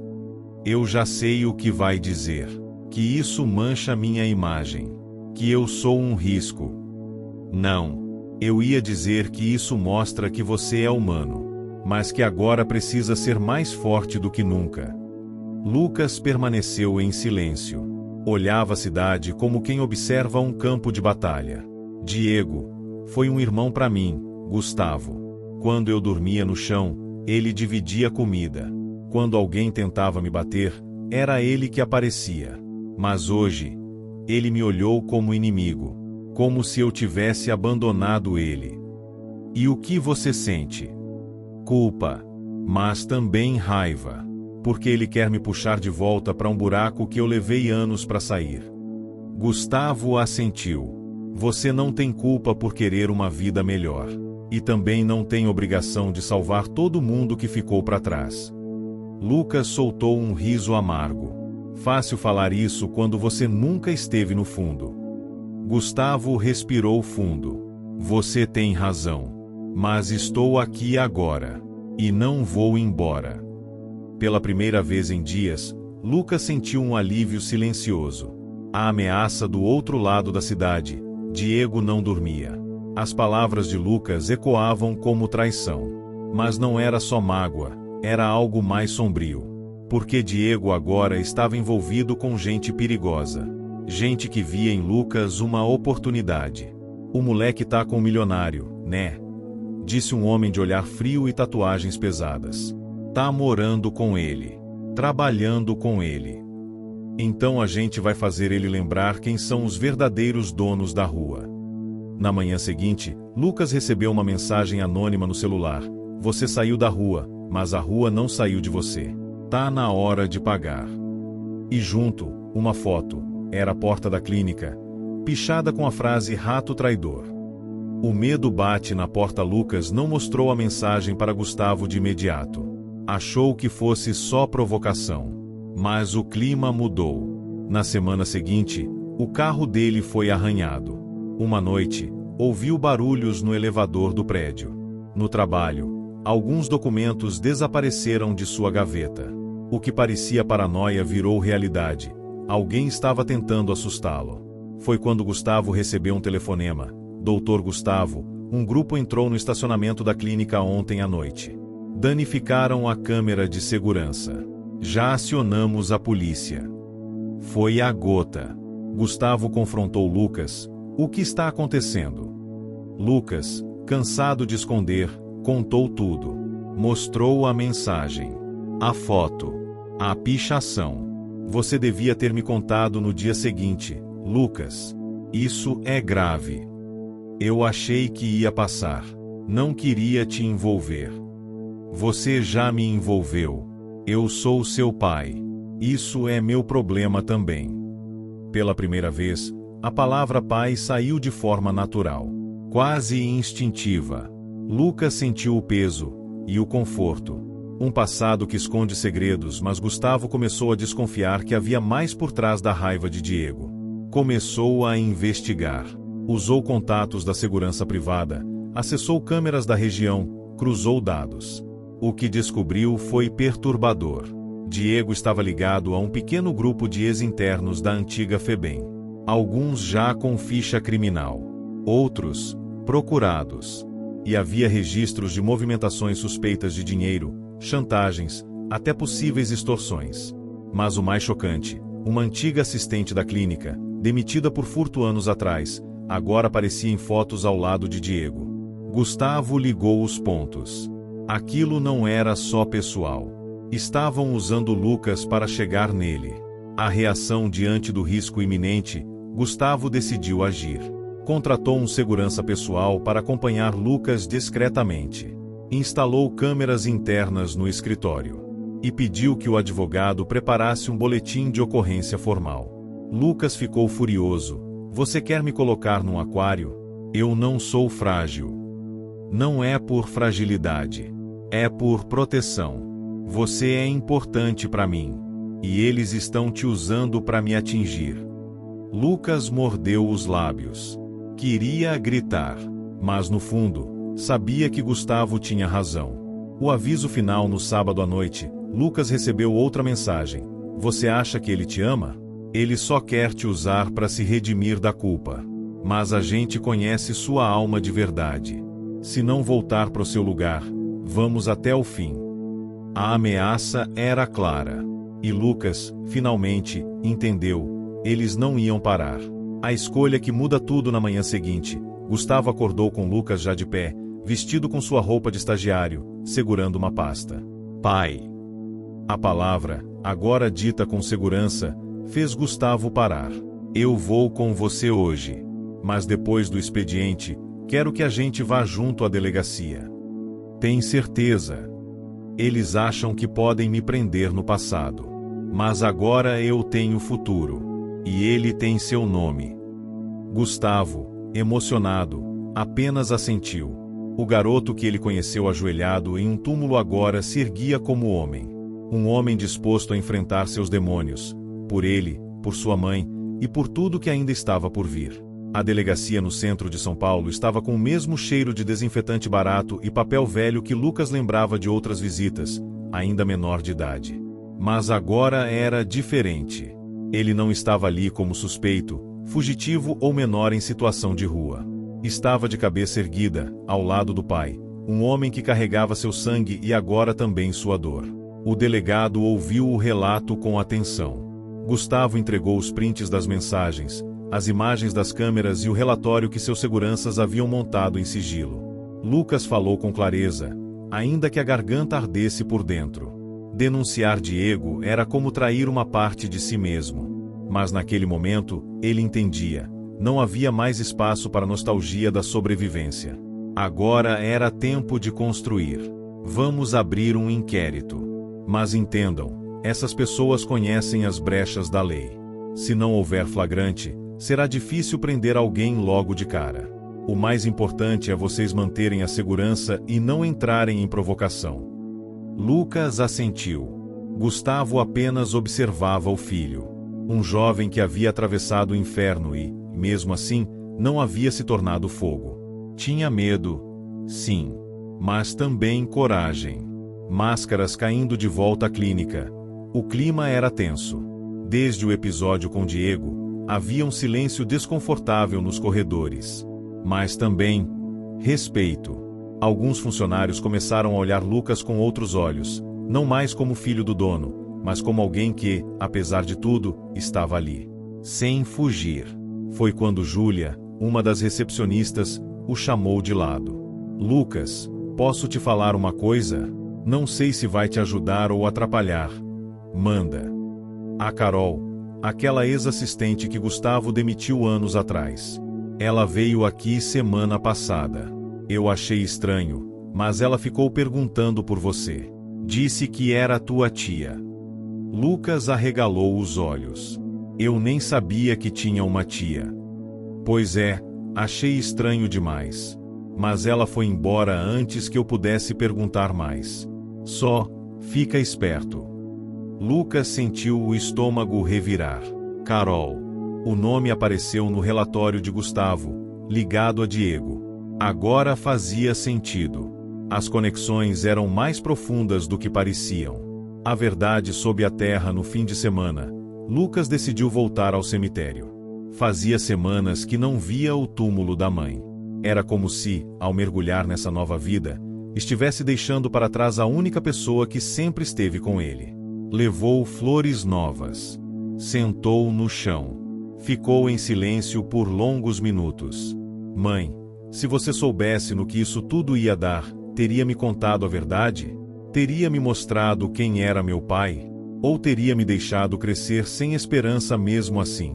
Eu já sei o que vai dizer. Que isso mancha minha imagem. Que eu sou um risco. Não. Eu ia dizer que isso mostra que você é humano. Mas que agora precisa ser mais forte do que nunca. Lucas permaneceu em silêncio. Olhava a cidade como quem observa um campo de batalha. Diego foi um irmão para mim, Gustavo. Quando eu dormia no chão, ele dividia comida. Quando alguém tentava me bater, era ele que aparecia. Mas hoje, ele me olhou como inimigo, como se eu tivesse abandonado ele. E o que você sente? Culpa, mas também raiva, porque ele quer me puxar de volta para um buraco que eu levei anos para sair. Gustavo assentiu. Você não tem culpa por querer uma vida melhor. E também não tem obrigação de salvar todo mundo que ficou para trás. Lucas soltou um riso amargo. Fácil falar isso quando você nunca esteve no fundo. Gustavo respirou fundo. Você tem razão. Mas estou aqui agora. E não vou embora. Pela primeira vez em dias, Lucas sentiu um alívio silencioso. A ameaça do outro lado da cidade. Diego não dormia. As palavras de Lucas ecoavam como traição. Mas não era só mágoa, era algo mais sombrio. Porque Diego agora estava envolvido com gente perigosa. Gente que via em Lucas uma oportunidade. O moleque tá com um milionário, né? Disse um homem de olhar frio e tatuagens pesadas. Tá morando com ele. Trabalhando com ele. Então a gente vai fazer ele lembrar quem são os verdadeiros donos da rua. Na manhã seguinte, Lucas recebeu uma mensagem anônima no celular. Você saiu da rua, mas a rua não saiu de você. Tá na hora de pagar. E junto, uma foto. Era a porta da clínica, pichada com a frase rato traidor. O medo bate na porta. Lucas não mostrou a mensagem para Gustavo de imediato. Achou que fosse só provocação. Mas o clima mudou. Na semana seguinte, o carro dele foi arranhado. Uma noite, ouviu barulhos no elevador do prédio. No trabalho, alguns documentos desapareceram de sua gaveta. O que parecia paranoia virou realidade. Alguém estava tentando assustá-lo. Foi quando Gustavo recebeu um telefonema. Doutor Gustavo, um grupo entrou no estacionamento da clínica ontem à noite. Danificaram a câmera de segurança. Já acionamos a polícia. Foi a gota. Gustavo confrontou Lucas. O que está acontecendo? Lucas, cansado de esconder, contou tudo. Mostrou a mensagem. A foto. A pichação. Você devia ter me contado no dia seguinte, Lucas. Isso é grave. Eu achei que ia passar. Não queria te envolver. Você já me envolveu. Eu sou seu pai. Isso é meu problema também. Pela primeira vez, a palavra pai saiu de forma natural, quase instintiva. Lucas sentiu o peso e o conforto. Um passado que esconde segredos, mas Gustavo começou a desconfiar que havia mais por trás da raiva de Diego. Começou a investigar. Usou contatos da segurança privada, acessou câmeras da região, cruzou dados. O que descobriu foi perturbador. Diego estava ligado a um pequeno grupo de ex-internos da antiga FEBEM. Alguns já com ficha criminal. Outros, procurados. E havia registros de movimentações suspeitas de dinheiro, chantagens, até possíveis extorsões. Mas o mais chocante, uma antiga assistente da clínica, demitida por furto anos atrás, agora aparecia em fotos ao lado de Diego. Gustavo ligou os pontos. Aquilo não era só pessoal. Estavam usando Lucas para chegar nele. A reação diante do risco iminente, Gustavo decidiu agir. Contratou um segurança pessoal para acompanhar Lucas discretamente. Instalou câmeras internas no escritório. E pediu que o advogado preparasse um boletim de ocorrência formal. Lucas ficou furioso. Você quer me colocar num aquário? Eu não sou frágil. Não é por fragilidade. É por proteção. Você é importante para mim. E eles estão te usando para me atingir. Lucas mordeu os lábios. Queria gritar. Mas no fundo, sabia que Gustavo tinha razão. O aviso final no sábado à noite, Lucas recebeu outra mensagem. Você acha que ele te ama? Ele só quer te usar para se redimir da culpa. Mas a gente conhece sua alma de verdade. Se não voltar para o seu lugar, vamos até o fim. A ameaça era clara. E Lucas, finalmente, entendeu. Eles não iam parar. A escolha que muda tudo na manhã seguinte. Gustavo acordou com Lucas já de pé, vestido com sua roupa de estagiário, segurando uma pasta. Pai. A palavra, agora dita com segurança, fez Gustavo parar. Eu vou com você hoje. Mas depois do expediente, quero que a gente vá junto à delegacia. Tem certeza? Eles acham que podem me prender no passado. Mas agora eu tenho futuro. E ele tem seu nome. Gustavo, emocionado, apenas assentiu. O garoto que ele conheceu ajoelhado em um túmulo agora se erguia como homem. Um homem disposto a enfrentar seus demônios. Por ele, por sua mãe, e por tudo que ainda estava por vir. A delegacia no centro de São Paulo estava com o mesmo cheiro de desinfetante barato e papel velho que Lucas lembrava de outras visitas, ainda menor de idade. Mas agora era diferente. Ele não estava ali como suspeito, fugitivo ou menor em situação de rua. Estava de cabeça erguida, ao lado do pai, um homem que carregava seu sangue e agora também sua dor. O delegado ouviu o relato com atenção. Gustavo entregou os prints das mensagens, as imagens das câmeras e o relatório que seus seguranças haviam montado em sigilo. Lucas falou com clareza, ainda que a garganta ardesse por dentro. Denunciar Diego era como trair uma parte de si mesmo. Mas naquele momento, ele entendia. Não havia mais espaço para nostalgia da sobrevivência. Agora era tempo de construir. Vamos abrir um inquérito. Mas entendam, essas pessoas conhecem as brechas da lei. Se não houver flagrante, será difícil prender alguém logo de cara. O mais importante é vocês manterem a segurança e não entrarem em provocação. Lucas assentiu. Gustavo apenas observava o filho. Um jovem que havia atravessado o inferno e, mesmo assim, não havia se tornado fogo. Tinha medo, sim, mas também coragem. Máscaras caindo de volta à clínica. O clima era tenso. Desde o episódio com Diego, havia um silêncio desconfortável nos corredores. Mas também, respeito. Alguns funcionários começaram a olhar Lucas com outros olhos, não mais como filho do dono, mas como alguém que, apesar de tudo, estava ali. Sem fugir. Foi quando Júlia, uma das recepcionistas, o chamou de lado. Lucas, posso te falar uma coisa? Não sei se vai te ajudar ou atrapalhar. Manda. A Carol, aquela ex-assistente que Gustavo demitiu anos atrás. Ela veio aqui semana passada. Eu achei estranho, mas ela ficou perguntando por você. Disse que era tua tia. Lucas arregalou os olhos. Eu nem sabia que tinha uma tia. Pois é, achei estranho demais. Mas ela foi embora antes que eu pudesse perguntar mais. Só, fica esperto. Lucas sentiu o estômago revirar. Carol. O nome apareceu no relatório de Gustavo, ligado a Diego. Agora fazia sentido. As conexões eram mais profundas do que pareciam. A verdade sob a terra no fim de semana. Lucas decidiu voltar ao cemitério. Fazia semanas que não via o túmulo da mãe. Era como se, ao mergulhar nessa nova vida, estivesse deixando para trás a única pessoa que sempre esteve com ele. Levou flores novas. Sentou no chão. Ficou em silêncio por longos minutos. Mãe, se você soubesse no que isso tudo ia dar, teria me contado a verdade? Teria me mostrado quem era meu pai? Ou teria me deixado crescer sem esperança mesmo assim?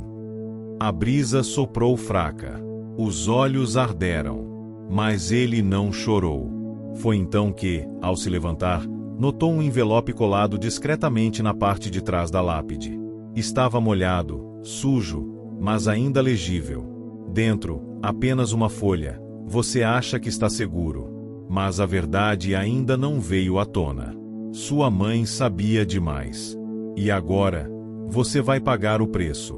A brisa soprou fraca. Os olhos arderam. Mas ele não chorou. Foi então que, ao se levantar, notou um envelope colado discretamente na parte de trás da lápide. Estava molhado, sujo, mas ainda legível. Dentro, apenas uma folha. Você acha que está seguro. Mas a verdade ainda não veio à tona. Sua mãe sabia demais. E agora, você vai pagar o preço.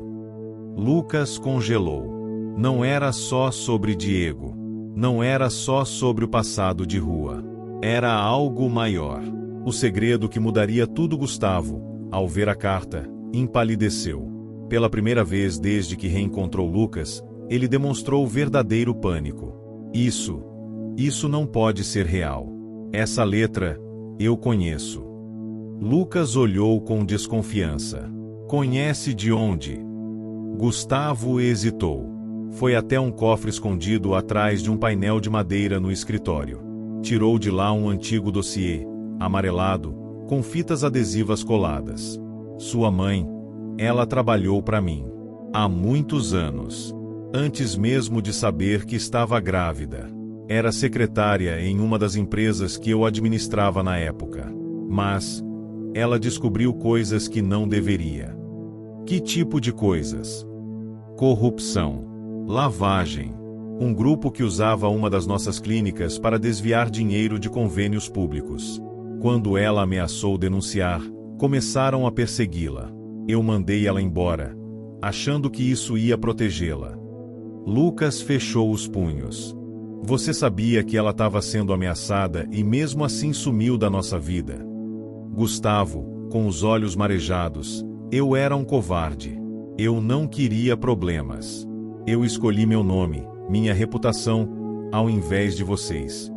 Lucas congelou. Não era só sobre Diego. Não era só sobre o passado de rua. Era algo maior. O segredo que mudaria tudo. Gustavo, ao ver a carta, empalideceu. Pela primeira vez desde que reencontrou Lucas, ele demonstrou verdadeiro pânico. Isso não pode ser real. Essa letra, eu conheço. Lucas olhou com desconfiança. Conhece de onde? Gustavo hesitou. Foi até um cofre escondido atrás de um painel de madeira no escritório. Tirou de lá um antigo dossiê, amarelado, com fitas adesivas coladas. Sua mãe, ela trabalhou para mim. Há muitos anos. Antes mesmo de saber que estava grávida. Era secretária em uma das empresas que eu administrava na época. Mas ela descobriu coisas que não deveria. Que tipo de coisas? Corrupção. Lavagem. Um grupo que usava uma das nossas clínicas para desviar dinheiro de convênios públicos. Quando ela ameaçou denunciar, começaram a persegui-la. Eu mandei ela embora, achando que isso ia protegê-la. Lucas fechou os punhos. Você sabia que ela estava sendo ameaçada e mesmo assim sumiu da nossa vida. Gustavo, com os olhos marejados, eu era um covarde. Eu não queria problemas. Eu escolhi meu nome, minha reputação, ao invés de vocês.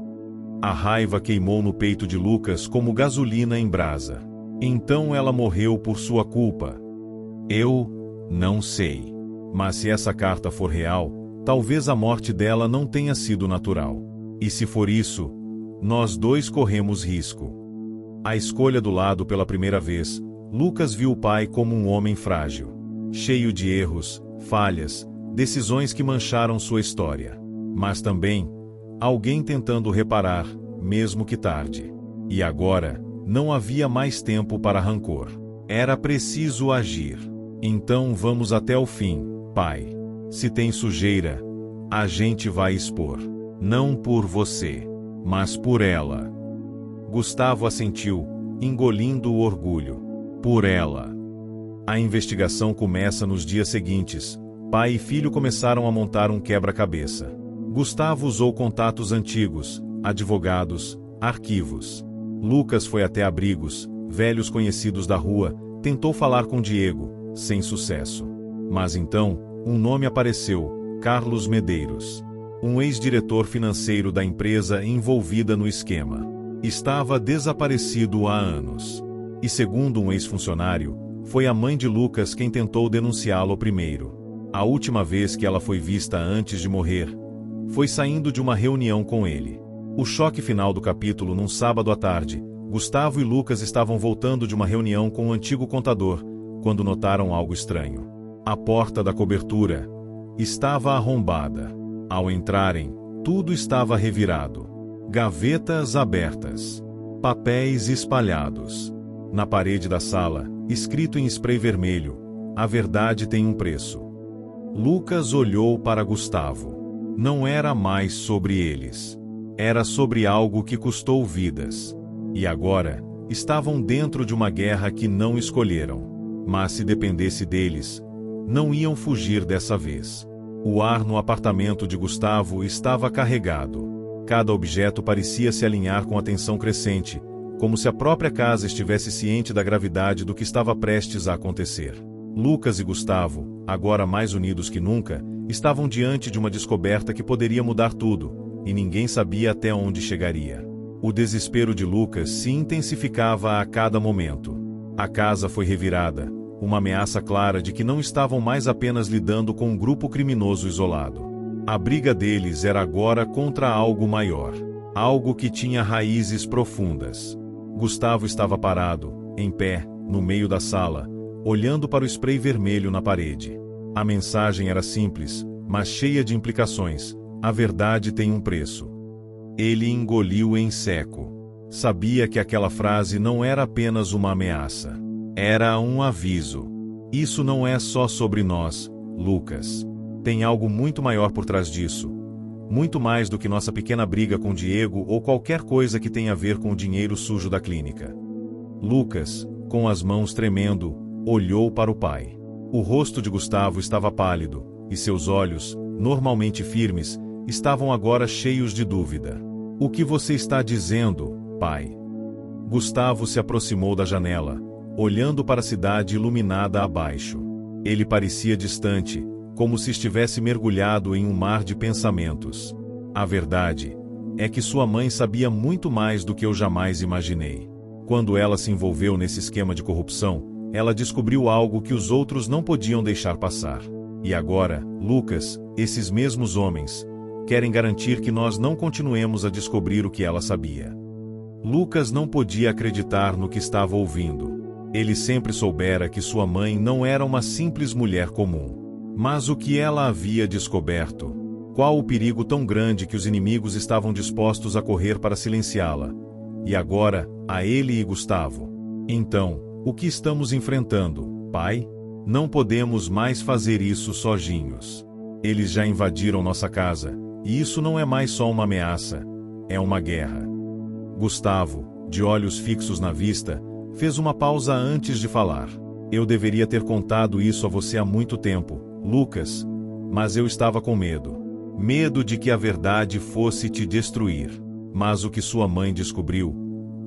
A raiva queimou no peito de Lucas como gasolina em brasa. Então ela morreu por sua culpa. Eu não sei. Mas se essa carta for real, talvez a morte dela não tenha sido natural. E se for isso, nós dois corremos risco. A escolha do lado pela primeira vez, Lucas viu o pai como um homem frágil. Cheio de erros, falhas, decisões que mancharam sua história. Mas também, alguém tentando reparar, mesmo que tarde. E agora, não havia mais tempo para rancor. Era preciso agir. Então vamos até o fim, pai. Se tem sujeira, a gente vai expor. Não por você, mas por ela. Gustavo assentiu, engolindo o orgulho. Por ela. A investigação começa nos dias seguintes. Pai e filho começaram a montar um quebra-cabeça. Gustavo usou contatos antigos, advogados, arquivos. Lucas foi até abrigos, velhos conhecidos da rua, tentou falar com Diego, sem sucesso. Mas então, um nome apareceu, Carlos Medeiros. Um ex-diretor financeiro da empresa envolvida no esquema. Estava desaparecido há anos. E segundo um ex-funcionário, foi a mãe de Lucas quem tentou denunciá-lo primeiro. A última vez que ela foi vista antes de morrer, foi saindo de uma reunião com ele. O choque final do capítulo num sábado à tarde, Gustavo e Lucas estavam voltando de uma reunião com o antigo contador, quando notaram algo estranho. A porta da cobertura estava arrombada. Ao entrarem, tudo estava revirado. Gavetas abertas. Papéis espalhados. Na parede da sala, escrito em spray vermelho, a verdade tem um preço. Lucas olhou para Gustavo. Não era mais sobre eles. Era sobre algo que custou vidas. E agora, estavam dentro de uma guerra que não escolheram. Mas se dependesse deles, não iam fugir dessa vez. O ar no apartamento de Gustavo estava carregado. Cada objeto parecia se alinhar com a tensão crescente, como se a própria casa estivesse ciente da gravidade do que estava prestes a acontecer. Lucas e Gustavo, agora mais unidos que nunca, estavam diante de uma descoberta que poderia mudar tudo, e ninguém sabia até onde chegaria. O desespero de Lucas se intensificava a cada momento. A casa foi revirada, uma ameaça clara de que não estavam mais apenas lidando com um grupo criminoso isolado. A briga deles era agora contra algo maior, algo que tinha raízes profundas. Gustavo estava parado, em pé, no meio da sala, olhando para o spray vermelho na parede. A mensagem era simples, mas cheia de implicações. A verdade tem um preço. Ele engoliu em seco. Sabia que aquela frase não era apenas uma ameaça. Era um aviso. Isso não é só sobre nós, Lucas. Tem algo muito maior por trás disso. Muito mais do que nossa pequena briga com Diego ou qualquer coisa que tenha a ver com o dinheiro sujo da clínica. Lucas, com as mãos tremendo, olhou para o pai. O rosto de Gustavo estava pálido, e seus olhos, normalmente firmes, estavam agora cheios de dúvida. O que você está dizendo, pai? Gustavo se aproximou da janela, olhando para a cidade iluminada abaixo. Ele parecia distante, como se estivesse mergulhado em um mar de pensamentos. A verdade é que sua mãe sabia muito mais do que eu jamais imaginei. Quando ela se envolveu nesse esquema de corrupção, ela descobriu algo que os outros não podiam deixar passar. E agora, Lucas, esses mesmos homens, querem garantir que nós não continuemos a descobrir o que ela sabia. Lucas não podia acreditar no que estava ouvindo. Ele sempre soubera que sua mãe não era uma simples mulher comum. Mas o que ela havia descoberto? Qual o perigo tão grande que os inimigos estavam dispostos a correr para silenciá-la? E agora, a ele e Gustavo. Então, o que estamos enfrentando, pai? Não podemos mais fazer isso sozinhos. Eles já invadiram nossa casa, e isso não é mais só uma ameaça, é uma guerra. Gustavo, de olhos fixos na vista, fez uma pausa antes de falar. Eu deveria ter contado isso a você há muito tempo, Lucas, mas eu estava com medo. Medo de que a verdade fosse te destruir. Mas o que sua mãe descobriu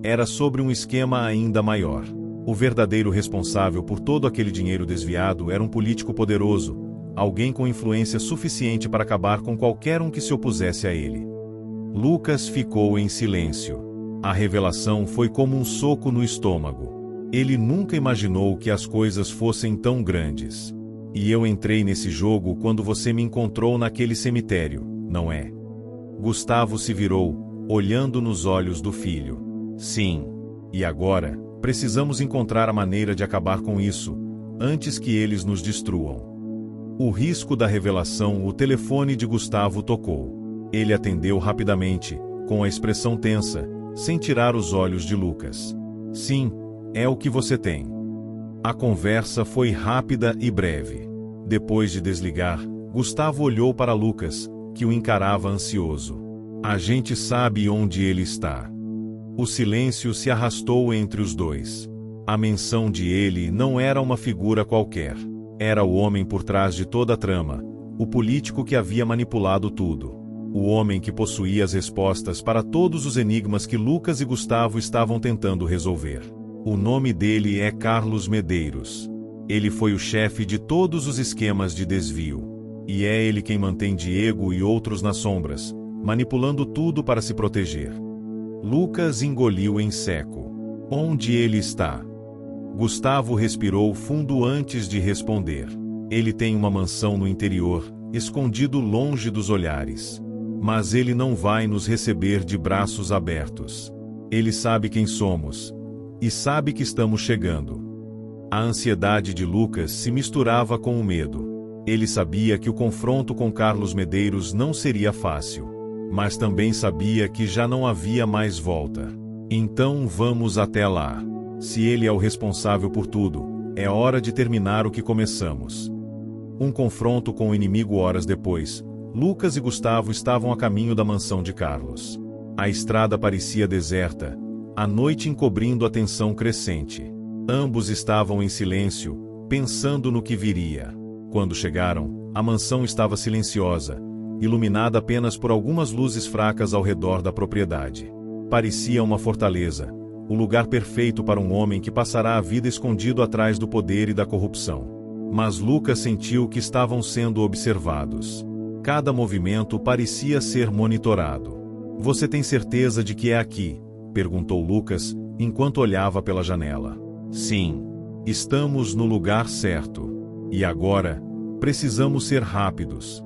era sobre um esquema ainda maior. O verdadeiro responsável por todo aquele dinheiro desviado era um político poderoso, alguém com influência suficiente para acabar com qualquer um que se opusesse a ele. Lucas ficou em silêncio. A revelação foi como um soco no estômago. Ele nunca imaginou que as coisas fossem tão grandes. E eu entrei nesse jogo quando você me encontrou naquele cemitério, não é? Gustavo se virou, olhando nos olhos do filho. Sim. E agora, precisamos encontrar a maneira de acabar com isso, antes que eles nos destruam. O risco da revelação. O telefone de Gustavo tocou. Ele atendeu rapidamente, com a expressão tensa, sem tirar os olhos de Lucas. Sim, é o que você tem. A conversa foi rápida e breve. Depois de desligar, Gustavo olhou para Lucas, que o encarava ansioso. A gente sabe onde ele está. O silêncio se arrastou entre os dois. A menção de ele não era uma figura qualquer. Era o homem por trás de toda a trama, o político que havia manipulado tudo. O homem que possuía as respostas para todos os enigmas que Lucas e Gustavo estavam tentando resolver. O nome dele é Carlos Medeiros. Ele foi o chefe de todos os esquemas de desvio. E é ele quem mantém Diego e outros nas sombras, manipulando tudo para se proteger. Lucas engoliu em seco. Onde ele está? Gustavo respirou fundo antes de responder. Ele tem uma mansão no interior, escondido longe dos olhares. Mas ele não vai nos receber de braços abertos. Ele sabe quem somos. E sabe que estamos chegando. A ansiedade de Lucas se misturava com o medo. Ele sabia que o confronto com Carlos Medeiros não seria fácil. Mas também sabia que já não havia mais volta. Então vamos até lá. Se ele é o responsável por tudo, é hora de terminar o que começamos. Um confronto com o inimigo horas depois, Lucas e Gustavo estavam a caminho da mansão de Carlos. A estrada parecia deserta, a noite encobrindo a tensão crescente. Ambos estavam em silêncio, pensando no que viria. Quando chegaram, A mansão estava silenciosa, iluminada apenas por algumas luzes fracas ao redor da propriedade. Parecia uma fortaleza, o lugar perfeito para um homem que passará a vida escondido atrás do poder e da corrupção. Mas Lucas sentiu que estavam sendo observados. Cada movimento parecia ser monitorado. "Você tem certeza de que é aqui?" perguntou Lucas, enquanto olhava pela janela. "Sim. Estamos no lugar certo. E agora, precisamos ser rápidos."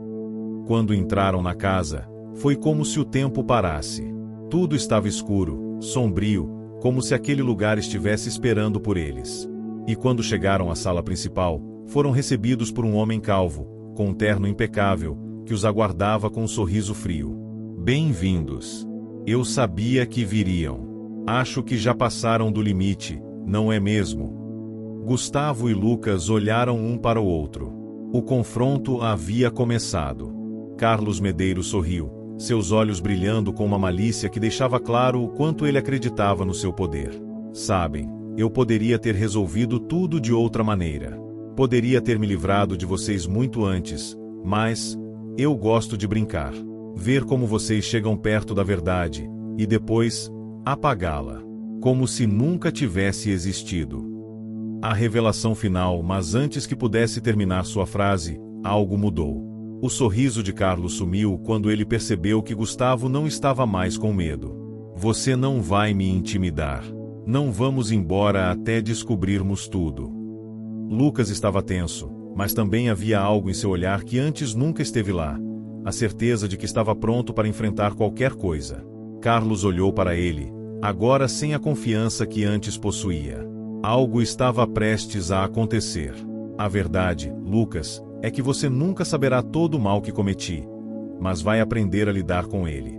Quando entraram na casa, foi como se o tempo parasse. Tudo estava escuro, sombrio, como se aquele lugar estivesse esperando por eles. E quando chegaram à sala principal, foram recebidos por um homem calvo, com um terno impecável, que os aguardava com um sorriso frio. "Bem-vindos. Eu sabia que viriam. Acho que já passaram do limite, não é mesmo?" Gustavo e Lucas olharam um para o outro. O confronto havia começado. Carlos Medeiros sorriu, seus olhos brilhando com uma malícia que deixava claro o quanto ele acreditava no seu poder. "Sabem, eu poderia ter resolvido tudo de outra maneira. Poderia ter me livrado de vocês muito antes, mas eu gosto de brincar. Ver como vocês chegam perto da verdade, e depois apagá-la. Como se nunca tivesse existido." A revelação final, mas antes que pudesse terminar sua frase, algo mudou. O sorriso de Carlos sumiu quando ele percebeu que Gustavo não estava mais com medo. "Você não vai me intimidar. Não vamos embora até descobrirmos tudo." Lucas estava tenso, mas também havia algo em seu olhar que antes nunca esteve lá, a certeza de que estava pronto para enfrentar qualquer coisa. Carlos olhou para ele, agora sem a confiança que antes possuía. Algo estava prestes a acontecer. "A verdade, Lucas, é que você nunca saberá todo o mal que cometi, mas vai aprender a lidar com ele."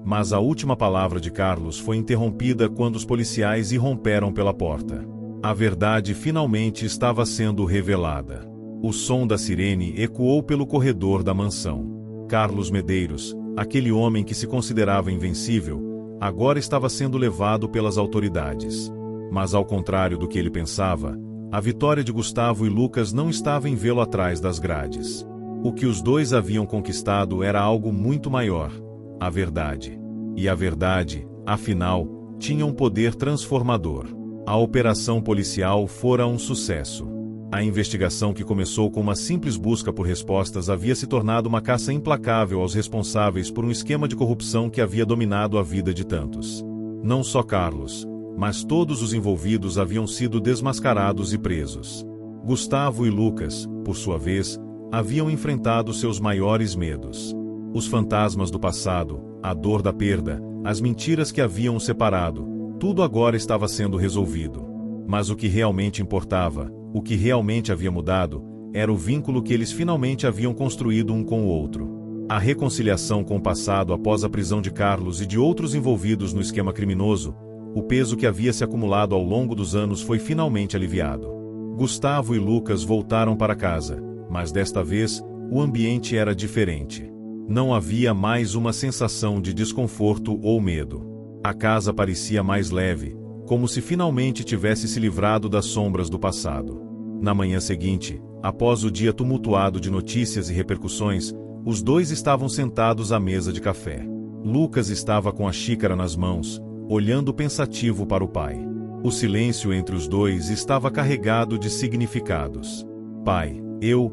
Mas a última palavra de Carlos foi interrompida quando os policiais irromperam pela porta. A verdade finalmente estava sendo revelada. O som da sirene ecoou pelo corredor da mansão. Carlos Medeiros, aquele homem que se considerava invencível, agora estava sendo levado pelas autoridades. Mas ao contrário do que ele pensava, a vitória de Gustavo e Lucas não estava em vê-lo atrás das grades. O que os dois haviam conquistado era algo muito maior: a verdade. E a verdade, afinal, tinha um poder transformador. A operação policial fora um sucesso. A investigação, que começou com uma simples busca por respostas, havia se tornado uma caça implacável aos responsáveis por um esquema de corrupção que havia dominado a vida de tantos. Não só Carlos, mas todos os envolvidos haviam sido desmascarados e presos. Gustavo e Lucas, por sua vez, haviam enfrentado seus maiores medos. Os fantasmas do passado, a dor da perda, as mentiras que haviam os separado, tudo agora estava sendo resolvido. Mas o que realmente importava, o que realmente havia mudado, era o vínculo que eles finalmente haviam construído um com o outro. A reconciliação com o passado após a prisão de Carlos e de outros envolvidos no esquema criminoso, o peso que havia se acumulado ao longo dos anos foi finalmente aliviado. Gustavo e Lucas voltaram para casa, mas desta vez, o ambiente era diferente. Não havia mais uma sensação de desconforto ou medo. A casa parecia mais leve, como se finalmente tivesse se livrado das sombras do passado. Na manhã seguinte, após o dia tumultuado de notícias e repercussões, os dois estavam sentados à mesa de café. Lucas estava com a xícara nas mãos, olhando pensativo para o pai. O silêncio entre os dois estava carregado de significados. "Pai, eu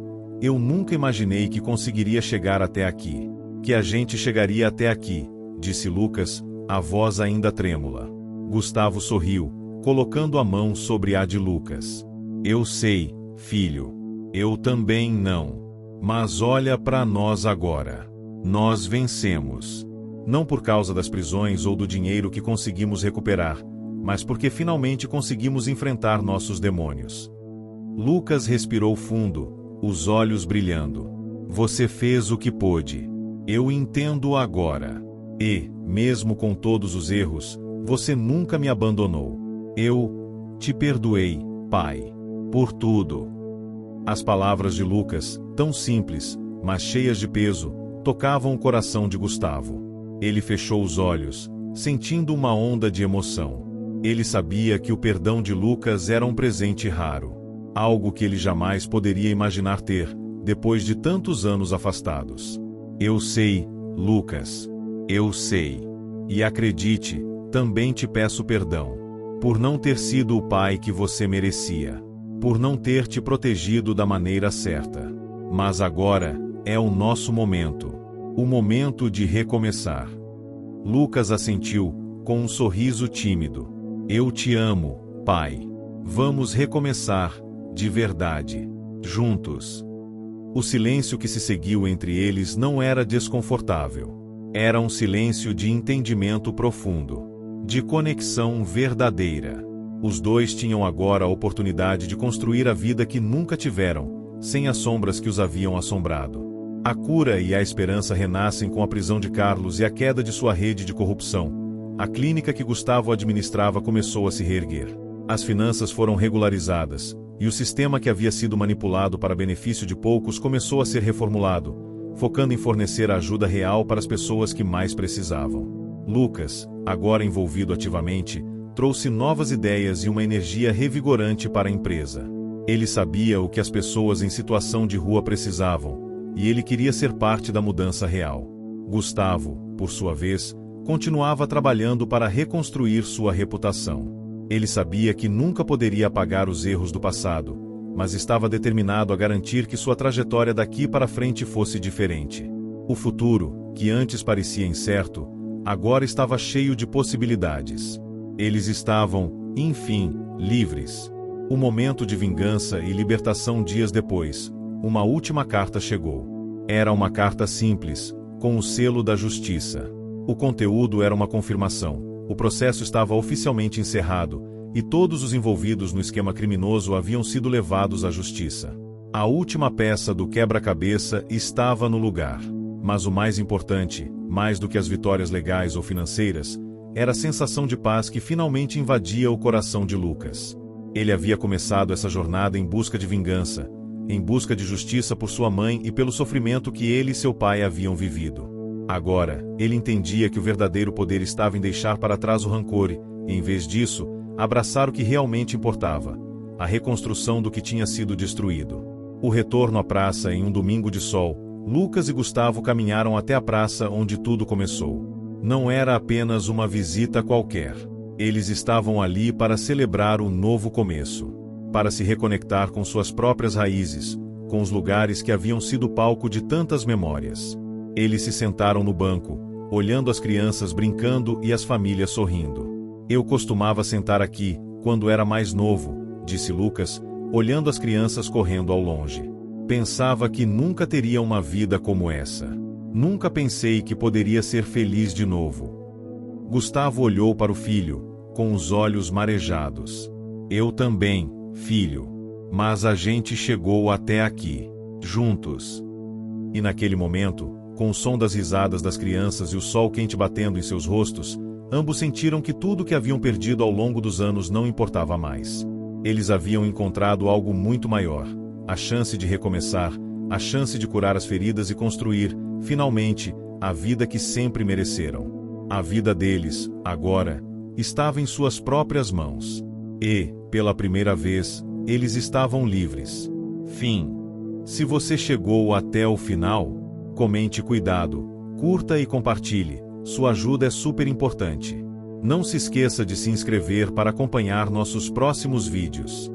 nunca imaginei que conseguiria chegar até aqui. Que a gente chegaria até aqui", disse Lucas, a voz ainda trêmula. Gustavo sorriu, colocando a mão sobre a de Lucas. "Eu sei, filho. Eu também não. Mas olha para nós agora. Nós vencemos. Não por causa das prisões ou do dinheiro que conseguimos recuperar, mas porque finalmente conseguimos enfrentar nossos demônios." Lucas respirou fundo, os olhos brilhando. "Você fez o que pôde. Eu entendo agora. E, mesmo com todos os erros, você nunca me abandonou. Eu te perdoei, pai. Por tudo." As palavras de Lucas, tão simples, mas cheias de peso, tocavam o coração de Gustavo. Ele fechou os olhos, sentindo uma onda de emoção. Ele sabia que o perdão de Lucas era um presente raro. Algo que ele jamais poderia imaginar ter, depois de tantos anos afastados. Eu sei, Lucas. Eu sei. E acredite, também te peço perdão. Por não ter sido o pai que você merecia. Por não ter te protegido da maneira certa. Mas agora, é o nosso momento. O momento de recomeçar. Lucas assentiu, com um sorriso tímido. Eu te amo, pai. Vamos recomeçar, de verdade. Juntos. O silêncio que se seguiu entre eles não era desconfortável. Era um silêncio de entendimento profundo. De conexão verdadeira. Os dois tinham agora a oportunidade de construir a vida que nunca tiveram, sem as sombras que os haviam assombrado. A cura e a esperança renascem com a prisão de Carlos e a queda de sua rede de corrupção. A clínica que Gustavo administrava começou a se reerguer. As finanças foram regularizadas, e o sistema que havia sido manipulado para benefício de poucos começou a ser reformulado, focando em fornecer a ajuda real para as pessoas que mais precisavam. Lucas, agora envolvido ativamente, trouxe novas ideias e uma energia revigorante para a empresa. Ele sabia o que as pessoas em situação de rua precisavam, e ele queria ser parte da mudança real. Gustavo, por sua vez, continuava trabalhando para reconstruir sua reputação. Ele sabia que nunca poderia apagar os erros do passado, mas estava determinado a garantir que sua trajetória daqui para frente fosse diferente. O futuro, que antes parecia incerto, agora estava cheio de possibilidades. Eles estavam, enfim, livres. O momento de vingança e libertação dias depois, uma última carta chegou. Era uma carta simples, com o selo da justiça. O conteúdo era uma confirmação. O processo estava oficialmente encerrado, e todos os envolvidos no esquema criminoso haviam sido levados à justiça. A última peça do quebra-cabeça estava no lugar. Mas o mais importante, mais do que as vitórias legais ou financeiras, era a sensação de paz que finalmente invadia o coração de Lucas. Ele havia começado essa jornada em busca de vingança, em busca de justiça por sua mãe e pelo sofrimento que ele e seu pai haviam vivido. Agora, ele entendia que o verdadeiro poder estava em deixar para trás o rancor e, em vez disso, abraçar o que realmente importava, a reconstrução do que tinha sido destruído. O retorno à praça em um domingo de sol, Lucas e Gustavo caminharam até a praça onde tudo começou. Não era apenas uma visita qualquer. Eles estavam ali para celebrar um novo começo, para se reconectar com suas próprias raízes, com os lugares que haviam sido palco de tantas memórias. Eles se sentaram no banco, olhando as crianças brincando e as famílias sorrindo. Eu costumava sentar aqui, quando era mais novo, disse Lucas, olhando as crianças correndo ao longe. Pensava que nunca teria uma vida como essa. Nunca pensei que poderia ser feliz de novo. Gustavo olhou para o filho, com os olhos marejados. Eu também, filho. Mas a gente chegou até aqui, juntos. E naquele momento, com o som das risadas das crianças e o sol quente batendo em seus rostos, ambos sentiram que tudo o que haviam perdido ao longo dos anos não importava mais. Eles haviam encontrado algo muito maior. A chance de recomeçar, a chance de curar as feridas e construir, finalmente, a vida que sempre mereceram. A vida deles, agora, estava em suas próprias mãos. E, pela primeira vez, eles estavam livres. Fim. Se você chegou até o final, comente cuidado, curta e compartilhe. Sua ajuda é super importante. Não se esqueça de se inscrever para acompanhar nossos próximos vídeos.